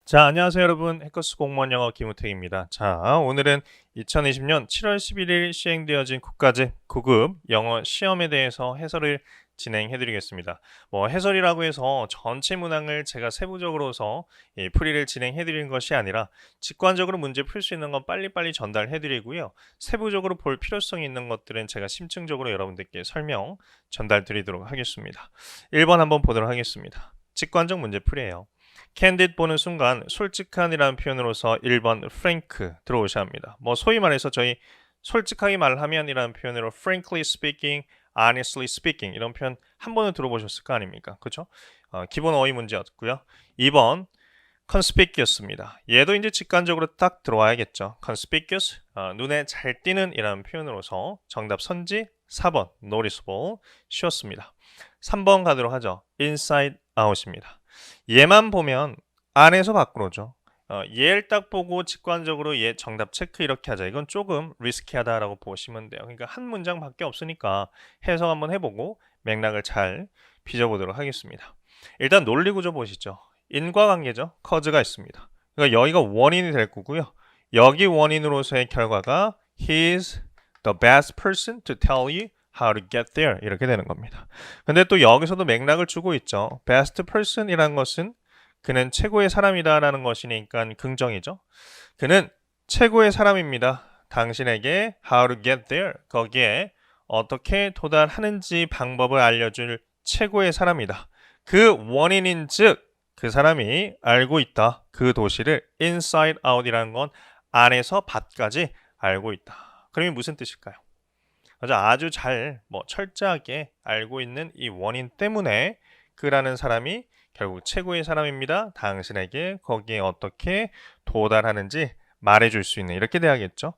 자, 안녕하세요 여러분. 해커스 공무원 영어 김우택입니다. 자, 오늘은 2020년 7월 11일 시행되어진 국가직 9급 영어 시험에 대해서 해설을 진행해 드리겠습니다. 해설이라고 해서 전체 문항을 제가 세부적으로서 풀이를 진행해 드리는 것이 아니라 직관적으로 문제 풀 수 있는 건 빨리빨리 전달해 드리고요. 세부적으로 볼 필요성이 있는 것들은 제가 심층적으로 여러분들께 설명 전달 드리도록 하겠습니다. 1번 한번 보도록 하겠습니다. 직관적 문제 풀이에요. candid 보는 순간 솔직한이라는 표현으로서 1번 frank 들어오셔야 합니다. 소위 말해서 저희 솔직하게 말하면이라는 표현으로 frankly speaking, honestly speaking 이런 표현 한 번은 들어보셨을 거 아닙니까? 그렇죠? 기본 어휘 문제였고요. 2번 conspicuous입니다. 얘도 이제 직관적으로 딱 들어와야겠죠. conspicuous, 눈에 잘 띄는 이라는 표현으로서 정답 선지 4번 noticeable 쉬웠습니다. 3번 가도록 하죠. inside out입니다. 얘만 보면 안에서 밖으로죠. 얘를 딱 보고 직관적으로 얘 정답 체크 이렇게 하자. 이건 조금 리스키하다라고 보시면 돼요. 그러니까 한 문장밖에 없으니까 해석 한번 해보고 맥락을 잘 빚어보도록 하겠습니다. 일단 논리 구조 보시죠. 인과관계죠. 커즈가 있습니다. 그러니까 여기가 원인이 될 거고요. 여기 원인으로서의 결과가 He's the best person to tell you how to get there 이렇게 되는 겁니다. 근데 또 여기서도 맥락을 주고 있죠. best person이라는 것은 그는 최고의 사람이다 라는 것이니까 긍정이죠. 그는 최고의 사람입니다. 당신에게 how to get there 거기에 어떻게 도달하는지 방법을 알려줄 최고의 사람이다. 그 원인인 즉 그 사람이 알고 있다. 그 도시를 inside out이라는 건 안에서 밖까지 알고 있다. 그럼 무슨 뜻일까요? 아주 잘 철저하게 알고 있는 이 원인 때문에 그라는 사람이 결국 최고의 사람입니다. 당신에게 거기에 어떻게 도달하는지 말해줄 수 있는 이렇게 돼야겠죠.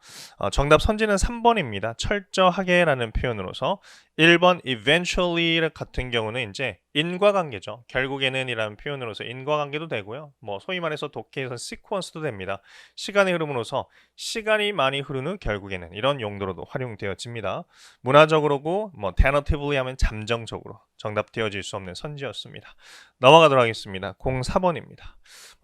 정답 선지는 3번입니다. 철저하게 라는 표현으로서 1번 eventually 같은 경우는 이제 인과관계죠. 결국에는 이라는 표현으로서 인과관계도 되고요. 소위 말해서 독해에서 시퀀스도 됩니다. 시간의 흐름으로서 시간이 많이 흐른 후 결국에는 이런 용도로도 활용되어집니다. 문화적으로고 tentatively 하면 잠정적으로 정답되어질 수 없는 선지였습니다. 넘어가도록 하겠습니다. 04번입니다.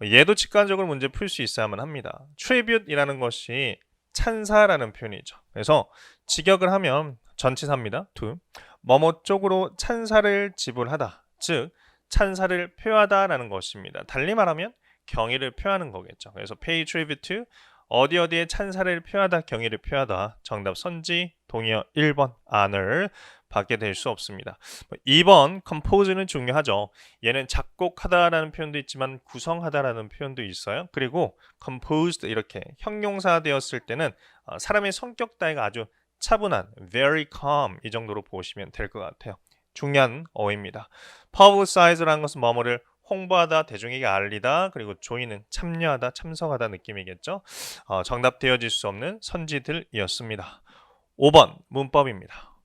얘도 직관적으로 문제 풀 수 있어야만 합니다. tribute이라는 것이 찬사라는 표현이죠. 그래서 직역을 하면 전치사입니다. to 뭐뭐 쪽으로 찬사를 지불하다, 즉 찬사를 표하다라는 것입니다. 달리 말하면 경의를 표하는 거겠죠. 그래서 pay tribute to 어디에 찬사를 표하다, 경의를 표하다. 정답 선지 동의어 1번 honor 받게 될 수 없습니다. 2번 compose는 중요하죠. 얘는 작곡하다라는 표현도 있지만 구성하다라는 표현도 있어요. 그리고 composed 이렇게 형용사 되었을 때는 사람의 성격 따위가 아주 차분한 very calm 이 정도로 보시면 될 것 같아요. 중요한 어휘입니다. publicize라는 것은 뭐뭐를 홍보하다, 대중에게 알리다, 그리고 join은 참여하다, 참석하다 느낌이겠죠. 정답 되어질 수 없는 선지들이었습니다. 5번 문법입니다.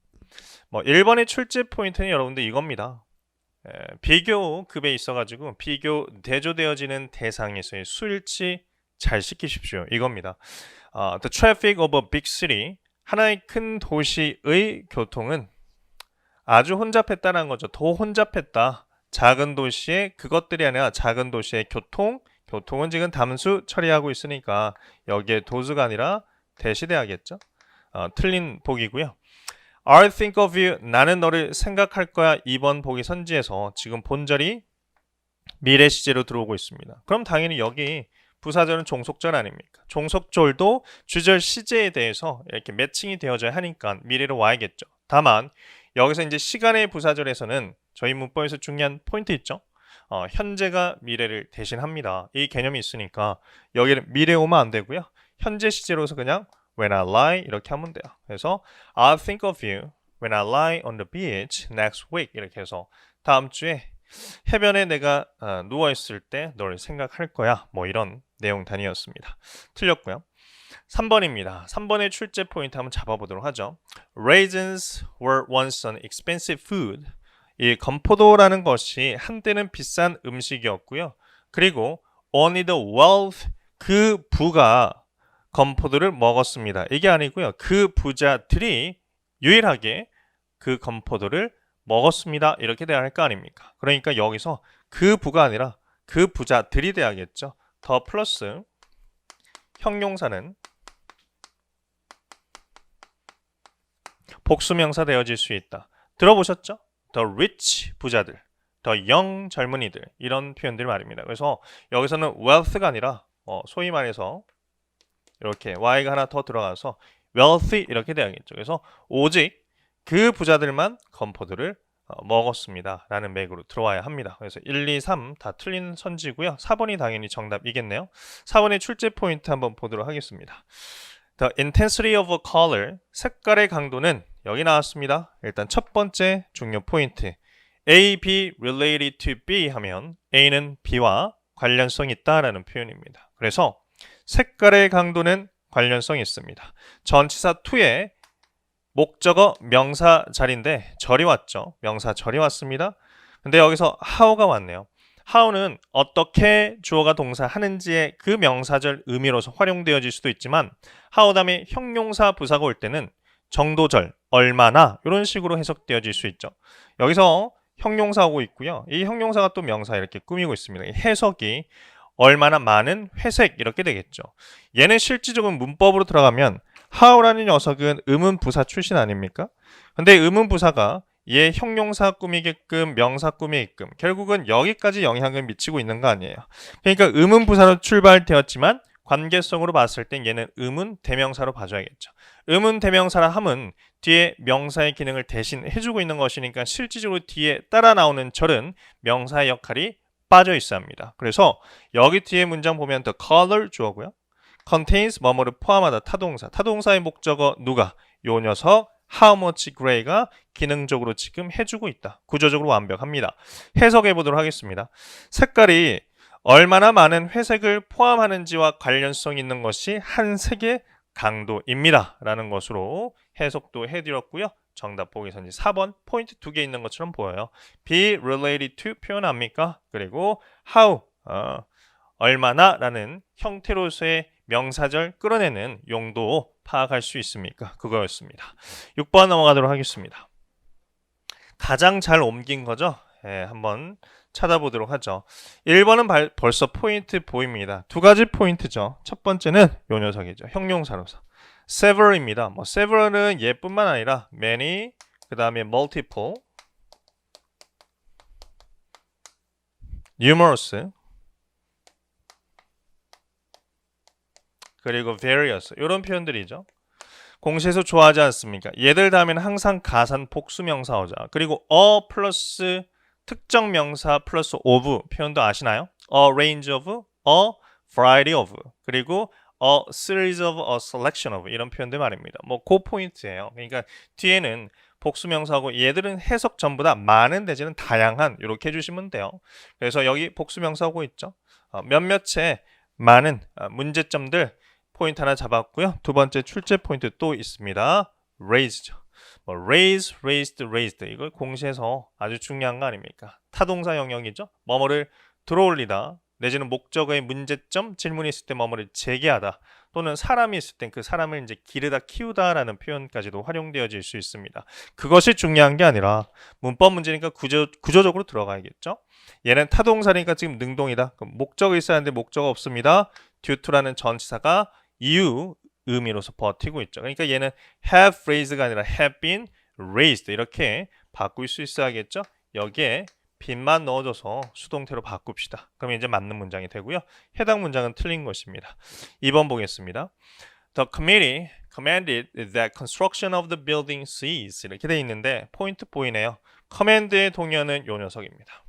1번의 출제 포인트는 여러분들 이겁니다. 비교 급에 있어가지고 비교 대조되어지는 대상에서의 수일치 잘 시키십시오. 이겁니다. The traffic of a big city 하나의 큰 도시의 교통은 아주 혼잡했다는 거죠. 더 혼잡했다. 작은 도시의 그것들이 아니라 작은 도시의 교통은 지금 담수 처리하고 있으니까 여기에 도수가 아니라 대시돼야겠죠. 틀린 보기고요. I'll think of you. 나는 너를 생각할 거야. 2번 보기 선지에서 지금 본절이 미래 시제로 들어오고 있습니다. 그럼 당연히 여기 부사절은 종속절 아닙니까? 종속절도 주절 시제에 대해서 이렇게 매칭이 되어져야 하니까 미래로 와야겠죠. 다만 여기서 이제 시간의 부사절에서는 저희 문법에서 중요한 포인트 있죠? 현재가 미래를 대신합니다. 이 개념이 있으니까 여기는 미래 오면 안 되고요. 현재 시제로서 그냥 when I lie 이렇게 하면 돼요. 그래서 I'll think of you when I lie on the beach next week 이렇게 해서 다음 주에 해변에 내가 누워있을 때 널 생각할 거야. 이런 내용 단위였습니다. 틀렸고요. 3번입니다. 3번의 출제 포인트 한번 잡아보도록 하죠. Raisins were once an expensive food. 이 건포도라는 것이 한때는 비싼 음식이었고요. 그리고 only the wealth 그 부가 건포도를 먹었습니다. 이게 아니고요. 그 부자들이 유일하게 그 건포도를 먹었습니다. 이렇게 돼야 할 거 아닙니까? 그러니까 여기서 그 부가 아니라 그 부자들이 돼야겠죠. 더 플러스 형용사는 복수명사 되어질 수 있다. 들어보셨죠? The rich 부자들, the young 젊은이들 이런 표현들 말입니다. 그래서 여기서는 wealth가 아니라 소위 말해서 이렇게 y가 하나 더 들어가서 wealthy 이렇게 되어야겠죠. 그래서 오직 그 부자들만 건포도를 먹었습니다 라는 맥으로 들어와야 합니다. 그래서 1, 2, 3 다 틀린 선지고요. 4번이 당연히 정답이겠네요. 4번의 출제 포인트 한번 보도록 하겠습니다. The intensity of a color, 색깔의 강도는 여기 나왔습니다. 일단 첫 번째 중요 포인트, A, B related to B 하면 A는 B와 관련성이 있다라는 표현입니다. 그래서 색깔의 강도는 관련성이 있습니다. 전치사 to의 목적어 명사 자리인데 절이 왔죠. 명사 절이 왔습니다. 근데 여기서 how가 왔네요. how는 어떻게 주어가 동사 하는지의 그 명사절 의미로서 활용되어질 수도 있지만 how 다음에 형용사 부사가 올 때는 정도절, 얼마나 이런 식으로 해석되어질 수 있죠. 여기서 형용사 오고 있고요. 이 형용사가 또 명사 이렇게 꾸미고 있습니다. 해석이 얼마나 많은 회색 이렇게 되겠죠. 얘는 실질적인 문법으로 들어가면 how라는 녀석은 의문부사 출신 아닙니까? 근데 의문부사가 얘 형용사 꾸미게끔 명사 꾸미게끔 결국은 여기까지 영향을 미치고 있는 거 아니에요. 그러니까 의문부사로 출발되었지만 관계성으로 봤을 땐 얘는 의문 대명사로 봐줘야겠죠. 의문 대명사라 함은 뒤에 명사의 기능을 대신 해주고 있는 것이니까 실질적으로 뒤에 따라 나오는 절은 명사의 역할이 빠져 있어야 합니다. 그래서 여기 뒤에 문장 보면 the color 주어고요. contains 뭐뭐를 포함하다 타동사. 타동사의 목적어 누가? 요 녀석 how much gray가 기능적으로 지금 해주고 있다. 구조적으로 완벽합니다. 해석해 보도록 하겠습니다. 색깔이 얼마나 많은 회색을 포함하는지와 관련성 있는 것이 한 색의 강도입니다. 라는 것으로 해석도 해드렸고요. 정답 보기선 4번 포인트 2개 있는 것처럼 보여요. be related to 표현합니까? 그리고 how 얼마나 라는 형태로서의 명사절 끌어내는 용도 파악할 수 있습니까? 그거였습니다. 6번 넘어가도록 하겠습니다. 가장 잘 옮긴 거죠? 한번 찾아보도록 하죠. 1번은 벌써 포인트 보입니다. 두 가지 포인트죠. 첫 번째는 요 녀석이죠. 형용사로서 several입니다. several은 얘뿐만 아니라 many, 그 다음에 multiple, numerous, 그리고 various 이런 표현들이죠. 공시에서 좋아하지 않습니까? 얘들 다음에는 항상 가산 복수명사어자. 그리고 a 플러스 특정 명사 플러스 of 표현도 아시나요? A range of, a variety of, 그리고 a series of, a selection of 이런 표현들 말입니다. 그 포인트예요. 그러니까 뒤에는 복수명사하고 얘들은 해석 전부 다 많은 내지는 다양한 이렇게 해주시면 돼요. 그래서 여기 복수명사하고 있죠. 몇몇의 많은 문제점들 포인트 하나 잡았고요. 두 번째 출제 포인트 또 있습니다. raise죠. raise, raised, raised 이걸 공시에서 아주 중요한 거 아닙니까? 타동사 영역이죠. 뭐뭐를 들어올리다 내지는 목적어의 문제점, 질문이 있을 때 뭐뭐를 제기하다 또는 사람이 있을 땐 그 사람을 이제 기르다 키우다라는 표현까지도 활용되어질 수 있습니다. 그것이 중요한 게 아니라 문법 문제니까 구조적으로 들어가야겠죠. 얘는 타동사니까 지금 능동이다. 그럼 목적어 있어야 하는데 목적어 없습니다. due to라는 전치사가 이유 의미로서 버티고 있죠. 그러니까 얘는 have raised가 아니라 have been raised 이렇게 바꿀 수 있어야겠죠. 여기에 빈만 넣어줘서 수동태로 바꿉시다. 그러면 이제 맞는 문장이 되고요. 해당 문장은 틀린 것입니다. 2번 보겠습니다. The committee commanded that construction of the building cease 이렇게 돼 있는데 포인트 보이네요. 커맨드의 동의어는 요 녀석입니다.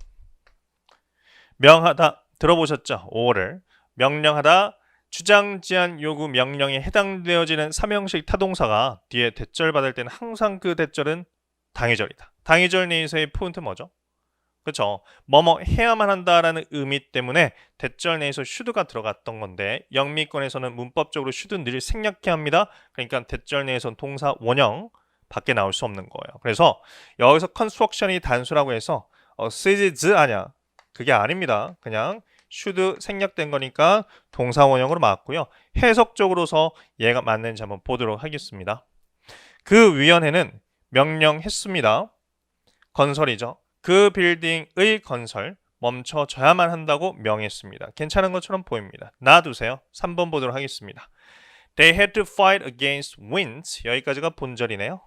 명하다 들어보셨죠? order 명령하다 주장, 제안, 요구, 명령에 해당되어지는 삼형식 타동사가 뒤에 대절 받을 때는 항상 그 대절은 당위절이다. 당위절 내에서의 포인트 뭐죠? 그렇죠. 뭐뭐 해야만 한다라는 의미 때문에 대절 내에서 should가 들어갔던 건데 영미권에서는 문법적으로 should 늘 생략해야 합니다. 그러니까 대절 내에서는 동사 원형 밖에 나올 수 없는 거예요. 그래서 여기서 construction이 단수라고 해서 cease 아니야. 그게 아닙니다. 그냥 should 생략된 거니까 동사 원형으로 맞고요. 해석적으로서 얘가 맞는지 한번 보도록 하겠습니다. 그 위원회는 명령했습니다. 건설이죠. 그 빌딩의 건설 멈춰져야만 한다고 명했습니다. 괜찮은 것처럼 보입니다. 놔두세요. 3번 보도록 하겠습니다. They had to fight against winds. 여기까지가 본절이네요.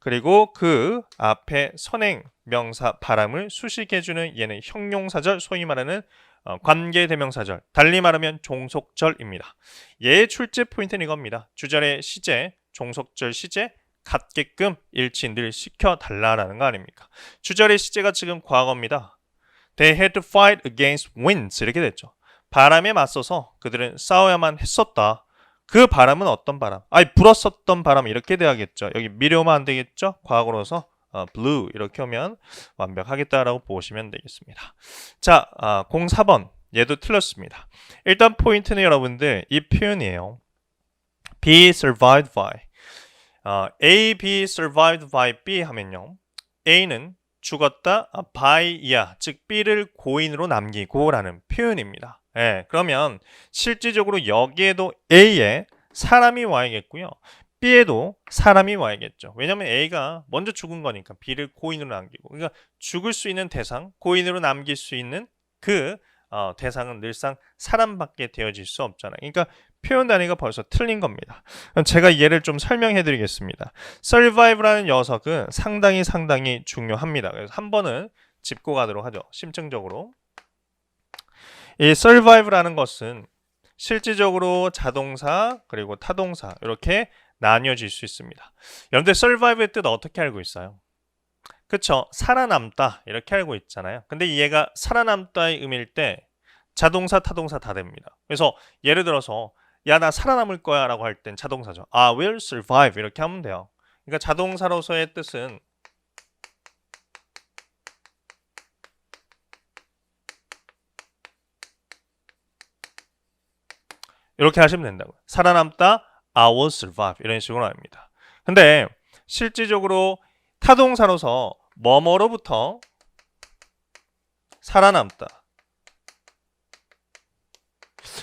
그리고 그 앞에 선행 명사 바람을 수식해주는 얘는 형용사절, 소위 말하는 관계대명사절, 달리 말하면 종속절입니다. 얘의 출제 포인트는 이겁니다. 주절의 시제, 종속절 시제 같게끔 일치 늘 시켜달라라는 거 아닙니까? 주절의 시제가 지금 과거입니다. They had to fight against winds 이렇게 됐죠. 바람에 맞서서 그들은 싸워야만 했었다. 그 바람은 어떤 바람? 불었었던 바람 이렇게 돼야겠죠. 여기 미래오면 안 되겠죠? 과거로서 blew 이렇게 오면 완벽하겠다라고 보시면 되겠습니다. 자, 04번 얘도 틀렸습니다. 일단 포인트는 여러분들 이 표현이에요. be survived by A, B survived by B 하면요. A는 죽었다 by야, 즉 B를 고인으로 남기고 라는 표현입니다. 예, 그러면 실질적으로 여기에도 A에 사람이 와야겠고요. B에도 사람이 와야겠죠. 왜냐하면 A가 먼저 죽은 거니까 B를 고인으로 남기고, 그러니까 죽을 수 있는 대상, 고인으로 남길 수 있는 그 대상은 늘상 사람밖에 되어질 수 없잖아요. 그러니까 표현 단위가 벌써 틀린 겁니다. 제가 얘를 좀 설명해 드리겠습니다. survive라는 녀석은 상당히 중요합니다. 그래서 한 번은 짚고 가도록 하죠. 심층적으로. 이 survive라는 것은 실질적으로 자동사 그리고 타동사 이렇게 나뉘어질 수 있습니다. 여러분들 survive의 뜻 어떻게 알고 있어요? 그쵸? 살아남다 이렇게 알고 있잖아요. 근데 얘가 살아남다의 의미일 때 자동사, 타동사 다 됩니다. 그래서 예를 들어서 야, 나 살아남을 거야 라고 할 땐 자동사죠. I will survive 이렇게 하면 돼요. 그러니까 자동사로서의 뜻은 이렇게 하시면 된다고요. 살아남다, I will survive 이런 식으로 합니다. 근데 실질적으로 타동사로서 뭐뭐로부터 살아남다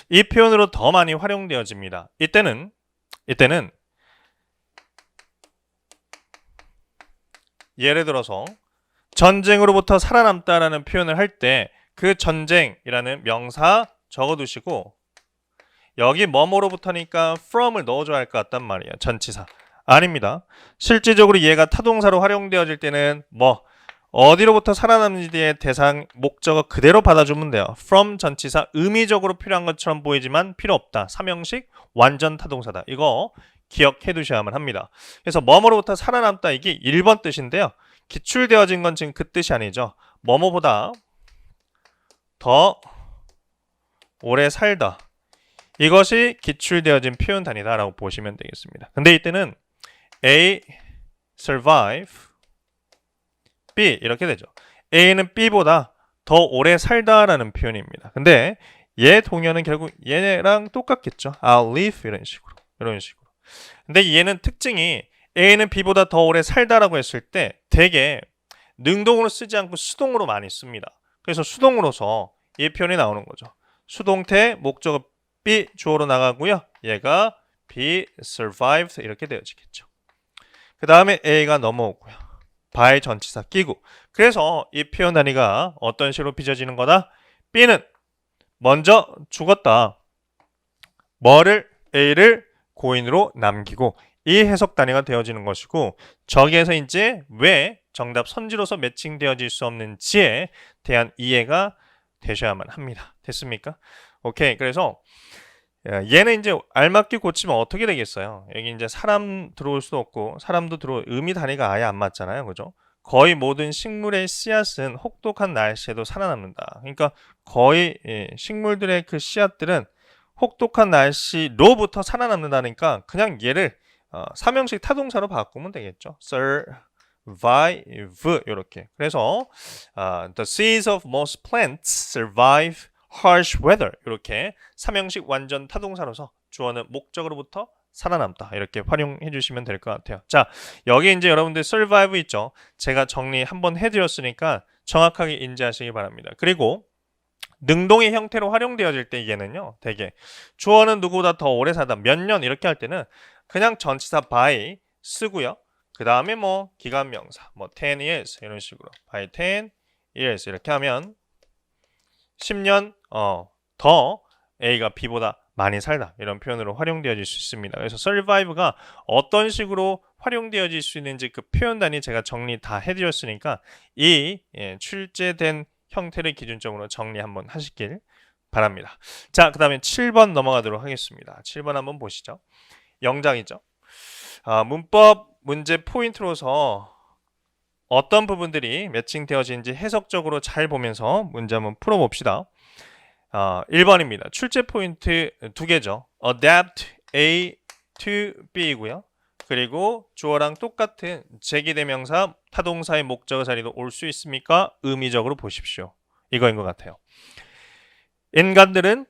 이 표현으로 더 많이 활용되어집니다. 이때는 예를 들어서 전쟁으로부터 살아남다라는 표현을 할 때 그 전쟁이라는 명사 적어두시고 여기 뭐뭐로부터니까 from을 넣어줘야 할 것 같단 말이에요. 전치사. 아닙니다. 실질적으로 얘가 타동사로 활용되어질 때는 어디로부터 살아남는지의 대상 목적어 그대로 받아주면 돼요. from 전치사 의미적으로 필요한 것처럼 보이지만 필요 없다. 삼형식 완전 타동사다. 이거 기억해 두셔야만 합니다. 그래서 뭐뭐로부터 살아남다 이게 1번 뜻인데요. 기출되어진 건 지금 그 뜻이 아니죠. 뭐뭐보다 더 오래 살다. 이것이 기출되어진 표현 단위다라고 보시면 되겠습니다. 근데 이때는 A survive B 이렇게 되죠. A는 B보다 더 오래 살다라는 표현입니다. 근데 얘 동요는 결국 얘랑 똑같겠죠. I'll live 이런 식으로. 근데 얘는 특징이 A는 B보다 더 오래 살다라고 했을 때 되게 능동으로 쓰지 않고 수동으로 많이 씁니다. 그래서 수동으로서 이 표현이 나오는 거죠. 수동태 목적어 B 주어로 나가고요. 얘가 be survived 이렇게 되어지겠죠. 그 다음에 A가 넘어오고요. by 전치사 끼고. 그래서 이 표현 단위가 어떤 식으로 빚어지는 거다? B는 먼저 죽었다. A를 고인으로 남기고 이 해석 단위가 되어지는 것이고 저기에서 이제 왜 정답 선지로서 매칭되어질 수 없는지에 대한 이해가 되셔야만 합니다. 됐습니까? 오케이. 그래서 얘는 이제 알맞게 고치면 어떻게 되겠어요? 여기 이제 사람 들어올 수도 없고 사람도 들어올 의미 단위가 아예 안 맞잖아요. 그죠? 거의 모든 식물의 씨앗은 혹독한 날씨에도 살아남는다. 그러니까 거의 식물들의 그 씨앗들은 혹독한 날씨로부터 살아남는다니까 그냥 얘를 삼형식 타동사로 바꾸면 되겠죠. survive 이렇게. 그래서 the seeds of most plants survive harsh weather 이렇게 삼형식 완전 타동사로서 주어는 목적으로부터 살아남다 이렇게 활용해 주시면 될 것 같아요. 자, 여기 이제 여러분들 survive 있죠. 제가 정리 한번 해드렸으니까 정확하게 인지하시기 바랍니다. 그리고 능동의 형태로 활용되어질 때 얘는요, 되게 주어는 누구보다 더 오래 살다 몇 년 이렇게 할 때는 그냥 전치사 by 쓰고요. 그 다음에 기간 명사 10 years 이런 식으로 by 10 years 이렇게 하면 10년 더 A가 B보다 많이 살다 이런 표현으로 활용되어질 수 있습니다. 그래서 survive가 어떤 식으로 활용되어질 수 있는지 그 표현 단위 제가 정리 다 해드렸으니까 이 출제된 형태를 기준점으로 정리 한번 하시길 바랍니다. 자, 그 다음에 7번 넘어가도록 하겠습니다. 7번 한번 보시죠. 영장이죠. 문법 문제 포인트로서 어떤 부분들이 매칭되어지는지 해석적으로 잘 보면서 문제 한번 풀어봅시다. 1번입니다. 출제 포인트 두 개죠. adapt A to B이고요. 그리고 주어랑 똑같은 제기대명사 타동사의 목적어 자리도 올 수 있습니까? 의미적으로 보십시오. 이거인 것 같아요. 인간들은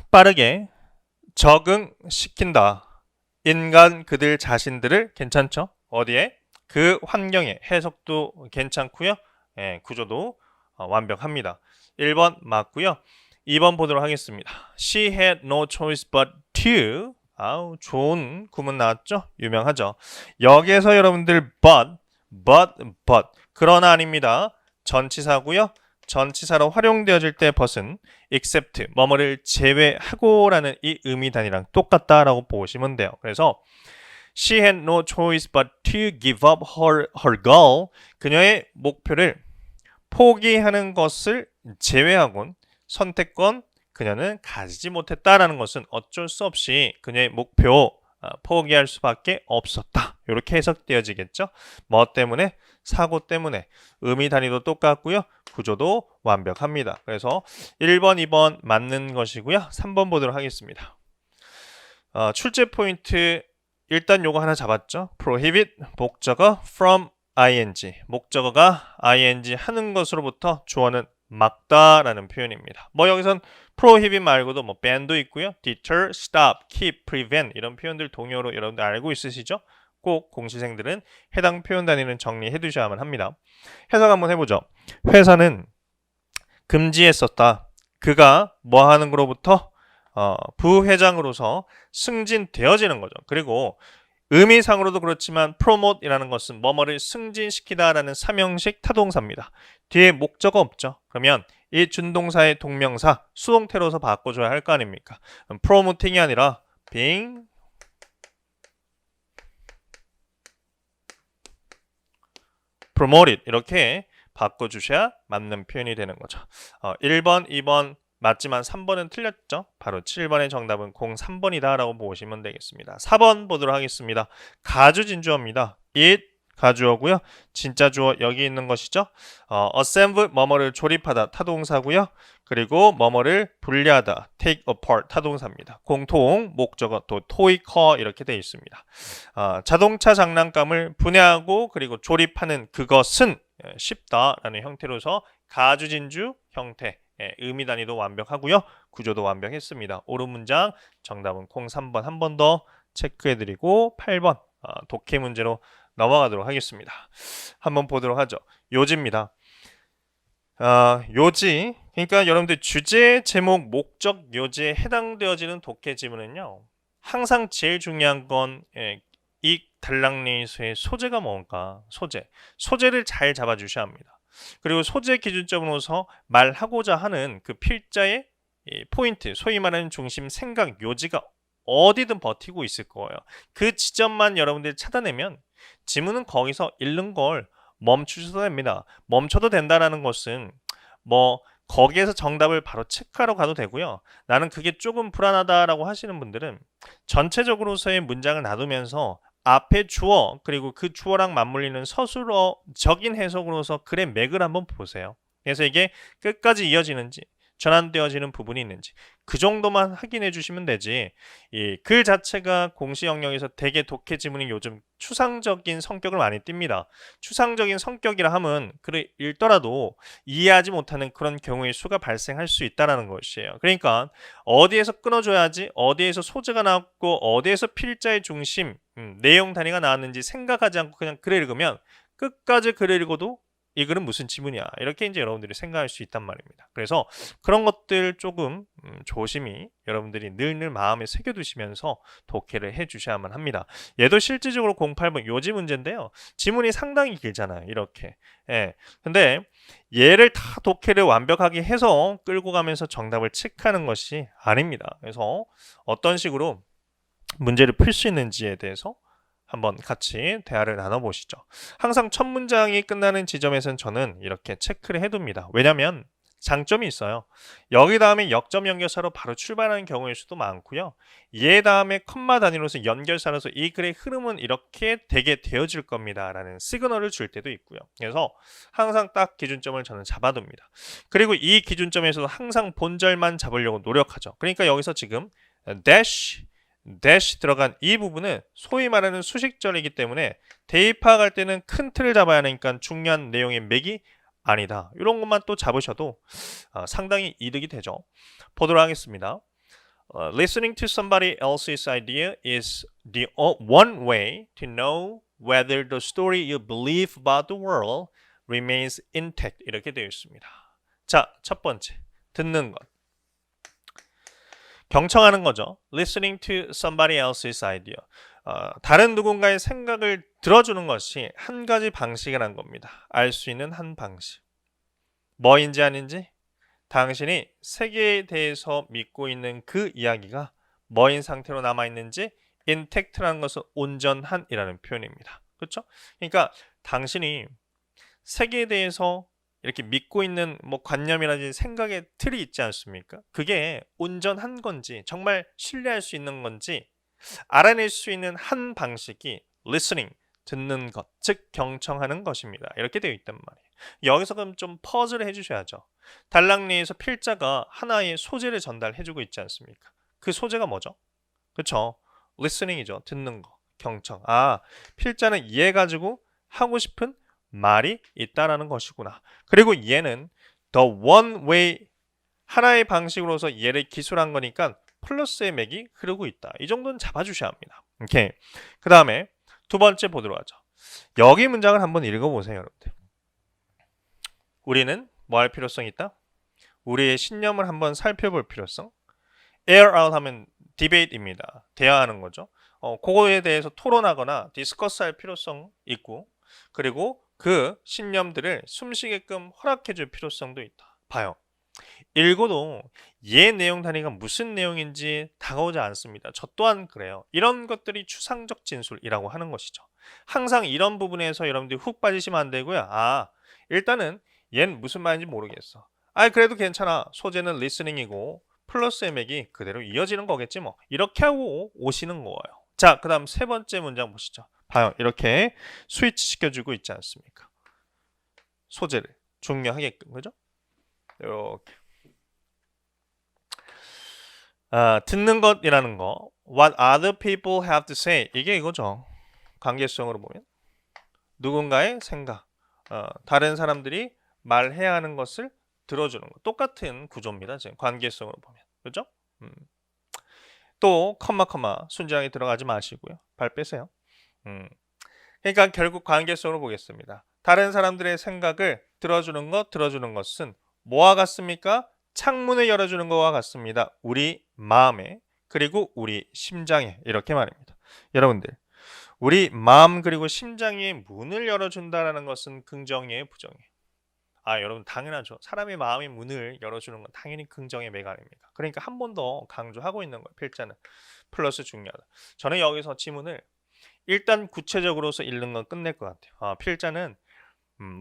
빠르게 적응시킨다. 인간 그들 자신들을 괜찮죠? 어디에? 그 환경에. 해석도 괜찮고요. 구조도 완벽합니다. 1번 맞고요. 2번 보도록 하겠습니다. She had no choice but to. 좋은 구문 나왔죠? 유명하죠? 여기에서 여러분들 but 그러나 아닙니다. 전치사고요. 전치사로 활용되어질 때 but은 except 뭐뭐를 제외하고라는 이 의미 단위랑 똑같다라고 보시면 돼요. 그래서 She had no choice but to give up her goal. 그녀의 목표를 포기하는 것을 제외하곤 선택권 그녀는 가지지 못했다라는 것은 어쩔 수 없이 그녀의 목표 포기할 수밖에 없었다. 이렇게 해석되어지겠죠. 뭐 때문에? 사고 때문에. 의미 단위도 똑같고요. 구조도 완벽합니다. 그래서 1번, 2번 맞는 것이고요. 3번 보도록 하겠습니다. 출제 포인트 일단 요거 하나 잡았죠. prohibit 목적어 from ing 목적어가 ing 하는 것으로부터 주어는 막다라는 표현입니다. 뭐 여기선 prohibit 말고도 뭐 ban도 있고요. deter, stop, keep, prevent 이런 표현들 동요로 여러분들 알고 있으시죠? 꼭 공시생들은 해당 표현 단위는 정리해 두셔야만 합니다. 해석 한번 해보죠. 회사는 금지했었다. 그가 뭐 하는 거로부터 부회장으로서 승진되어지는 거죠. 그리고 의미상으로도 그렇지만 promote이라는 것은 뭐뭐를 승진시키다라는 삼형식 타동사입니다. 뒤에 목적어 없죠. 그러면 이 준동사의 동명사 수동태로서 바꿔줘야 할 거 아닙니까? promoting이 아니라 being promoted 이렇게 바꿔주셔야 맞는 표현이 되는 거죠. 1번, 2번 맞지만 3번은 틀렸죠. 바로 7번의 정답은 03번이다 라고 보시면 되겠습니다. 4번 보도록 하겠습니다. 가주진주어입니다. it 가주어고요. 진짜 주어 여기 있는 것이죠. assemble 뭐뭐를 조립하다 타동사고요. 그리고 뭐뭐를 분리하다 take apart 타동사입니다. 공통 목적어 또 토이커 이렇게 되어 있습니다. 자동차 장난감을 분해하고 그리고 조립하는 그것은 쉽다라는 형태로서 가주진주 형태 의미 단위도 완벽하고요. 구조도 완벽했습니다. 옳은 문장 정답은 03번 한 번 더 체크해드리고 8번 독해 문제로 넘어가도록 하겠습니다. 한번 보도록 하죠. 요지입니다. 요지 그러니까 여러분들 주제, 제목, 목적, 요지에 해당되어지는 독해 지문은요. 항상 제일 중요한 건 이 단락레이수의 소재가 뭔가 소재를 잘 잡아주셔야 합니다. 그리고 소재 기준점으로서 말하고자 하는 그 필자의 포인트, 소위 말하는 중심, 생각, 요지가 어디든 버티고 있을 거예요. 그 지점만 여러분들이 찾아내면 지문은 거기서 읽는 걸 멈추셔도 됩니다. 멈춰도 된다는 것은 뭐 거기에서 정답을 바로 체크하러 가도 되고요. 나는 그게 조금 불안하다라고 하시는 분들은 전체적으로서의 문장을 놔두면서 앞에 주어 그리고 그 주어랑 맞물리는 서술어적인 해석으로서 글의 맥을 한번 보세요. 그래서 이게 끝까지 이어지는지 전환되어지는 부분이 있는지 그 정도만 확인해 주시면 되지 이 글 자체가 공시 영역에서 되게 독해 지문이 요즘 추상적인 성격을 많이 띱니다. 추상적인 성격이라 하면 글을 읽더라도 이해하지 못하는 그런 경우의 수가 발생할 수 있다는 것이에요. 그러니까 어디에서 끊어줘야지 어디에서 소재가 나왔고 어디에서 필자의 중심 내용 단위가 나왔는지 생각하지 않고 그냥 글을 읽으면 끝까지 글을 읽어도 이 글은 무슨 지문이야? 이렇게 이제 여러분들이 생각할 수 있단 말입니다. 그래서 그런 것들 조금 조심히 여러분들이 늘늘 마음에 새겨두시면서 독해를 해주셔야만 합니다. 얘도 실질적으로 08번 요지 문제인데요. 지문이 상당히 길잖아요. 이렇게. 예. 근데 얘를 다 독해를 완벽하게 해서 끌고 가면서 정답을 체크하는 것이 아닙니다. 그래서 어떤 식으로 문제를 풀 수 있는지에 대해서 한번 같이 대화를 나눠보시죠. 항상 첫 문장이 끝나는 지점에서는 저는 이렇게 체크를 해둡니다. 왜냐하면 장점이 있어요. 여기 다음에 역점 연결사로 바로 출발하는 경우일 수도 많고요. 얘 다음에 컴마 단위로서 연결사로서 이 글의 흐름은 이렇게 되게 되어질 겁니다. 라는 시그널을 줄 때도 있고요. 그래서 항상 딱 기준점을 저는 잡아둡니다. 그리고 이 기준점에서도 항상 본절만 잡으려고 노력하죠. 그러니까 여기서 지금 dash 들어간 이 부분은 소위 말하는 수식절이기 때문에 대입학할 때는 큰 틀을 잡아야 하니까 중요한 내용의 맥이 아니다. 이런 것만 또 잡으셔도 상당히 이득이 되죠. 보도록 하겠습니다. Listening to somebody else's idea is the one way to know whether the story you believe about the world remains intact. 이렇게 되어 있습니다. 자, 첫 번째, 듣는 것. 경청하는 거죠. Listening to somebody else's idea. 다른 누군가의 생각을 들어주는 것이 한 가지 방식이라는 겁니다. 알 수 있는 한 방식. 뭐인지 아닌지 당신이 세계에 대해서 믿고 있는 그 이야기가 뭐인 상태로 남아있는지 intact라는 것은 온전한이라는 표현입니다. 그렇죠? 그러니까 당신이 세계에 대해서 이렇게 믿고 있는 뭐 관념이라든지 생각의 틀이 있지 않습니까? 그게 온전한 건지 정말 신뢰할 수 있는 건지 알아낼 수 있는 한 방식이 listening, 듣는 것, 즉 경청하는 것입니다. 이렇게 되어 있단 말이에요. 여기서 그럼 좀 퍼즐을 해주셔야죠. 단락리에서 필자가 하나의 소재를 전달해주고 있지 않습니까? 그 소재가 뭐죠? 그렇죠? listening이죠. 듣는 거, 경청. 필자는 얘 가지고 하고 싶은 말이 있다라는 것이구나. 그리고 얘는 the one way, 하나의 방식으로서 얘를 기술한 거니까 플러스의 맥이 흐르고 있다. 이 정도는 잡아주셔야 합니다. 오케이. 그 다음에 두 번째 보도록 하죠. 여기 문장을 한번 읽어보세요, 여러분들. 우리는 뭐 할 필요성이 있다? 우리의 신념을 한번 살펴볼 필요성. air out 하면 debate입니다. 대화하는 거죠. 그거에 대해서 토론하거나 디스커스 할 필요성 있고, 그리고 그 신념들을 숨쉬게끔 허락해줄 필요성도 있다. 봐요. 읽어도 얘 내용 단위가 무슨 내용인지 다가오지 않습니다. 저 또한 그래요. 이런 것들이 추상적 진술이라고 하는 것이죠. 항상 이런 부분에서 여러분들이 훅 빠지시면 안 되고요. 일단은 얘는 무슨 말인지 모르겠어. 그래도 괜찮아. 소재는 리스닝이고 플러스 맥이 그대로 이어지는 거겠지 뭐. 이렇게 하고 오시는 거예요. 자, 그 다음 세 번째 문장 보시죠. 봐요. 이렇게 스위치 시켜주고 있지 않습니까? 소재를 중요하게끔, 그죠? 이렇게. 듣는 것이라는 거. What other people have to say. 이게 이거죠. 관계성으로 보면. 누군가의 생각. 다른 사람들이 말해야 하는 것을 들어주는 거. 똑같은 구조입니다. 지금 관계성으로 보면. 그죠? 또 컴마 순전하게 들어가지 마시고요. 발 빼세요. 그러니까 결국 관계성으로 보겠습니다. 다른 사람들의 생각을 들어주는 것은 뭐와 같습니까? 창문을 열어주는 것과 같습니다. 우리 마음에 그리고 우리 심장에 이렇게 말입니다. 여러분들 우리 마음 그리고 심장의 문을 열어준다는 것은 긍정이에요, 부정이에요? 여러분 당연하죠. 사람의 마음의 문을 열어주는 건 당연히 긍정의 맥 아닙니까? 그러니까 한 번 더 강조하고 있는 거예요. 필자는 플러스 중요하다. 저는 여기서 지문을 일단 구체적으로서 읽는 건 끝낼 것 같아요. 필자는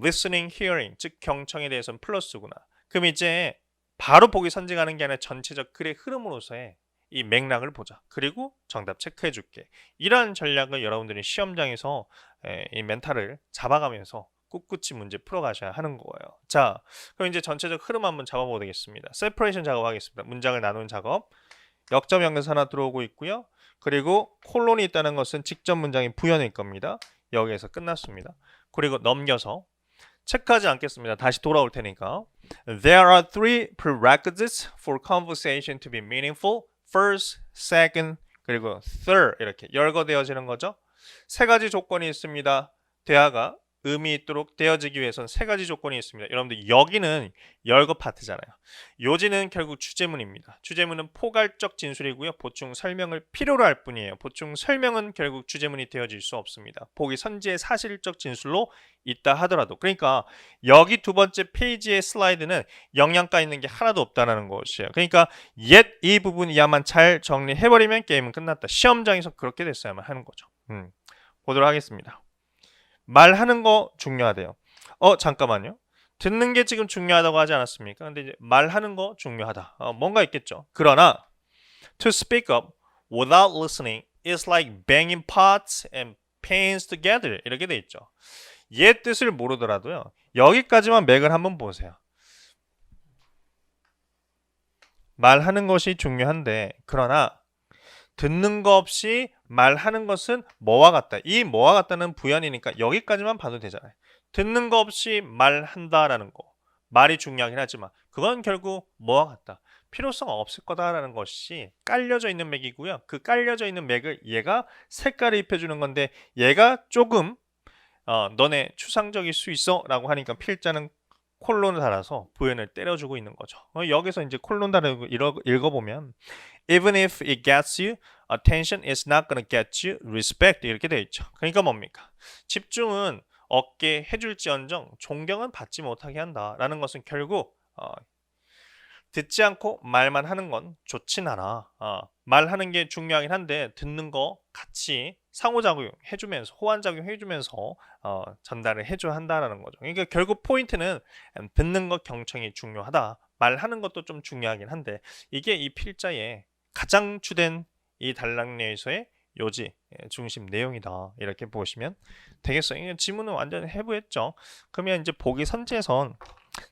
listening, hearing, 즉 경청에 대해서는 플러스구나. 그럼 이제 바로 보기 선징하는 게 아니라 전체적 글의 흐름으로서의 이 맥락을 보자. 그리고 정답 체크해 줄게. 이러한 전략을 여러분들이 시험장에서 이 멘탈을 잡아가면서 꿋꿋이 문제 풀어가셔야 하는 거예요. 자, 그럼 이제 전체적 흐름 한번 잡아보겠습니다. 세퍼레이션 작업하겠습니다. 문장을 나눈 작업. 역점 연결사 하나 들어오고 있고요. 그리고 콜론이 있다는 것은 직접 문장의 부연일 겁니다. 여기에서 끝났습니다. 그리고 넘겨서 체크하지 않겠습니다. 다시 돌아올 테니까. There are three prerequisites for conversation to be meaningful. First, second, 그리고 third 이렇게 열거되어지는 거죠. 세 가지 조건이 있습니다. 대화가 의미 있도록 되어지기 위해선 세 가지 조건이 있습니다. 여러분들 여기는 열거 파트잖아요. 요지는 결국 주제문입니다. 주제문은 포괄적 진술이고요. 보충 설명을 필요로 할 뿐이에요. 보충 설명은 결국 주제문이 되어질 수 없습니다. 보기 선지의 사실적 진술로 있다 하더라도. 그러니까 여기 두 번째 페이지의 슬라이드는 영양가 있는 게 하나도 없다는 것이에요. 그러니까 이 부분이야만 잘 정리해버리면 게임은 끝났다. 시험장에서 그렇게 됐어야만 하는 거죠. 보도록 하겠습니다. 말하는 거 중요하대요. 잠깐만요. 듣는 게 지금 중요하다고 하지 않았습니까? 근데 이제 말하는 거 중요하다. 뭔가 있겠죠. 그러나 to speak up without listening is like banging pots and pans together 이렇게 돼 있죠. 얘 뜻을 모르더라도요. 여기까지만 맥을 한번 보세요. 말하는 것이 중요한데 그러나 듣는 거 없이 말하는 것은 뭐와 같다. 이 뭐와 같다는 부연이니까 여기까지만 봐도 되잖아요. 듣는 거 없이 말한다라는 거. 말이 중요하긴 하지만 그건 결국 뭐와 같다. 필요성 없을 거다라는 것이 깔려져 있는 맥이고요. 그 깔려져 있는 맥을 얘가 색깔을 입혀주는 건데 얘가 조금 너네 추상적일 수 있어 라고 하니까 필자는 콜론을 달아서 부연을 때려주고 있는 거죠. 여기서 이제 콜론 달아서 읽어보면 Even if it gets you attention, it's not gonna get you respect 이렇게 되어 있죠. 그러니까 뭡니까? 집중은 얻게 해줄지언정 존경은 받지 못하게 한다라는 것은 결국 듣지 않고 말만 하는 건 좋진 않아. 말하는 게 중요하긴 한데 듣는 거 같이 상호작용 해주면서 호환작용 해주면서 전달을 해줘야 한다라는 거죠. 그러니까 결국 포인트는 듣는 것 경청이 중요하다. 말하는 것도 좀 중요하긴 한데 이게 이 필자의 가장 주된 이 단락내에서의 요지 중심 내용이다. 이렇게 보시면 되겠어요. 지문은 완전 해부했죠. 그러면 이제 보기 선지에선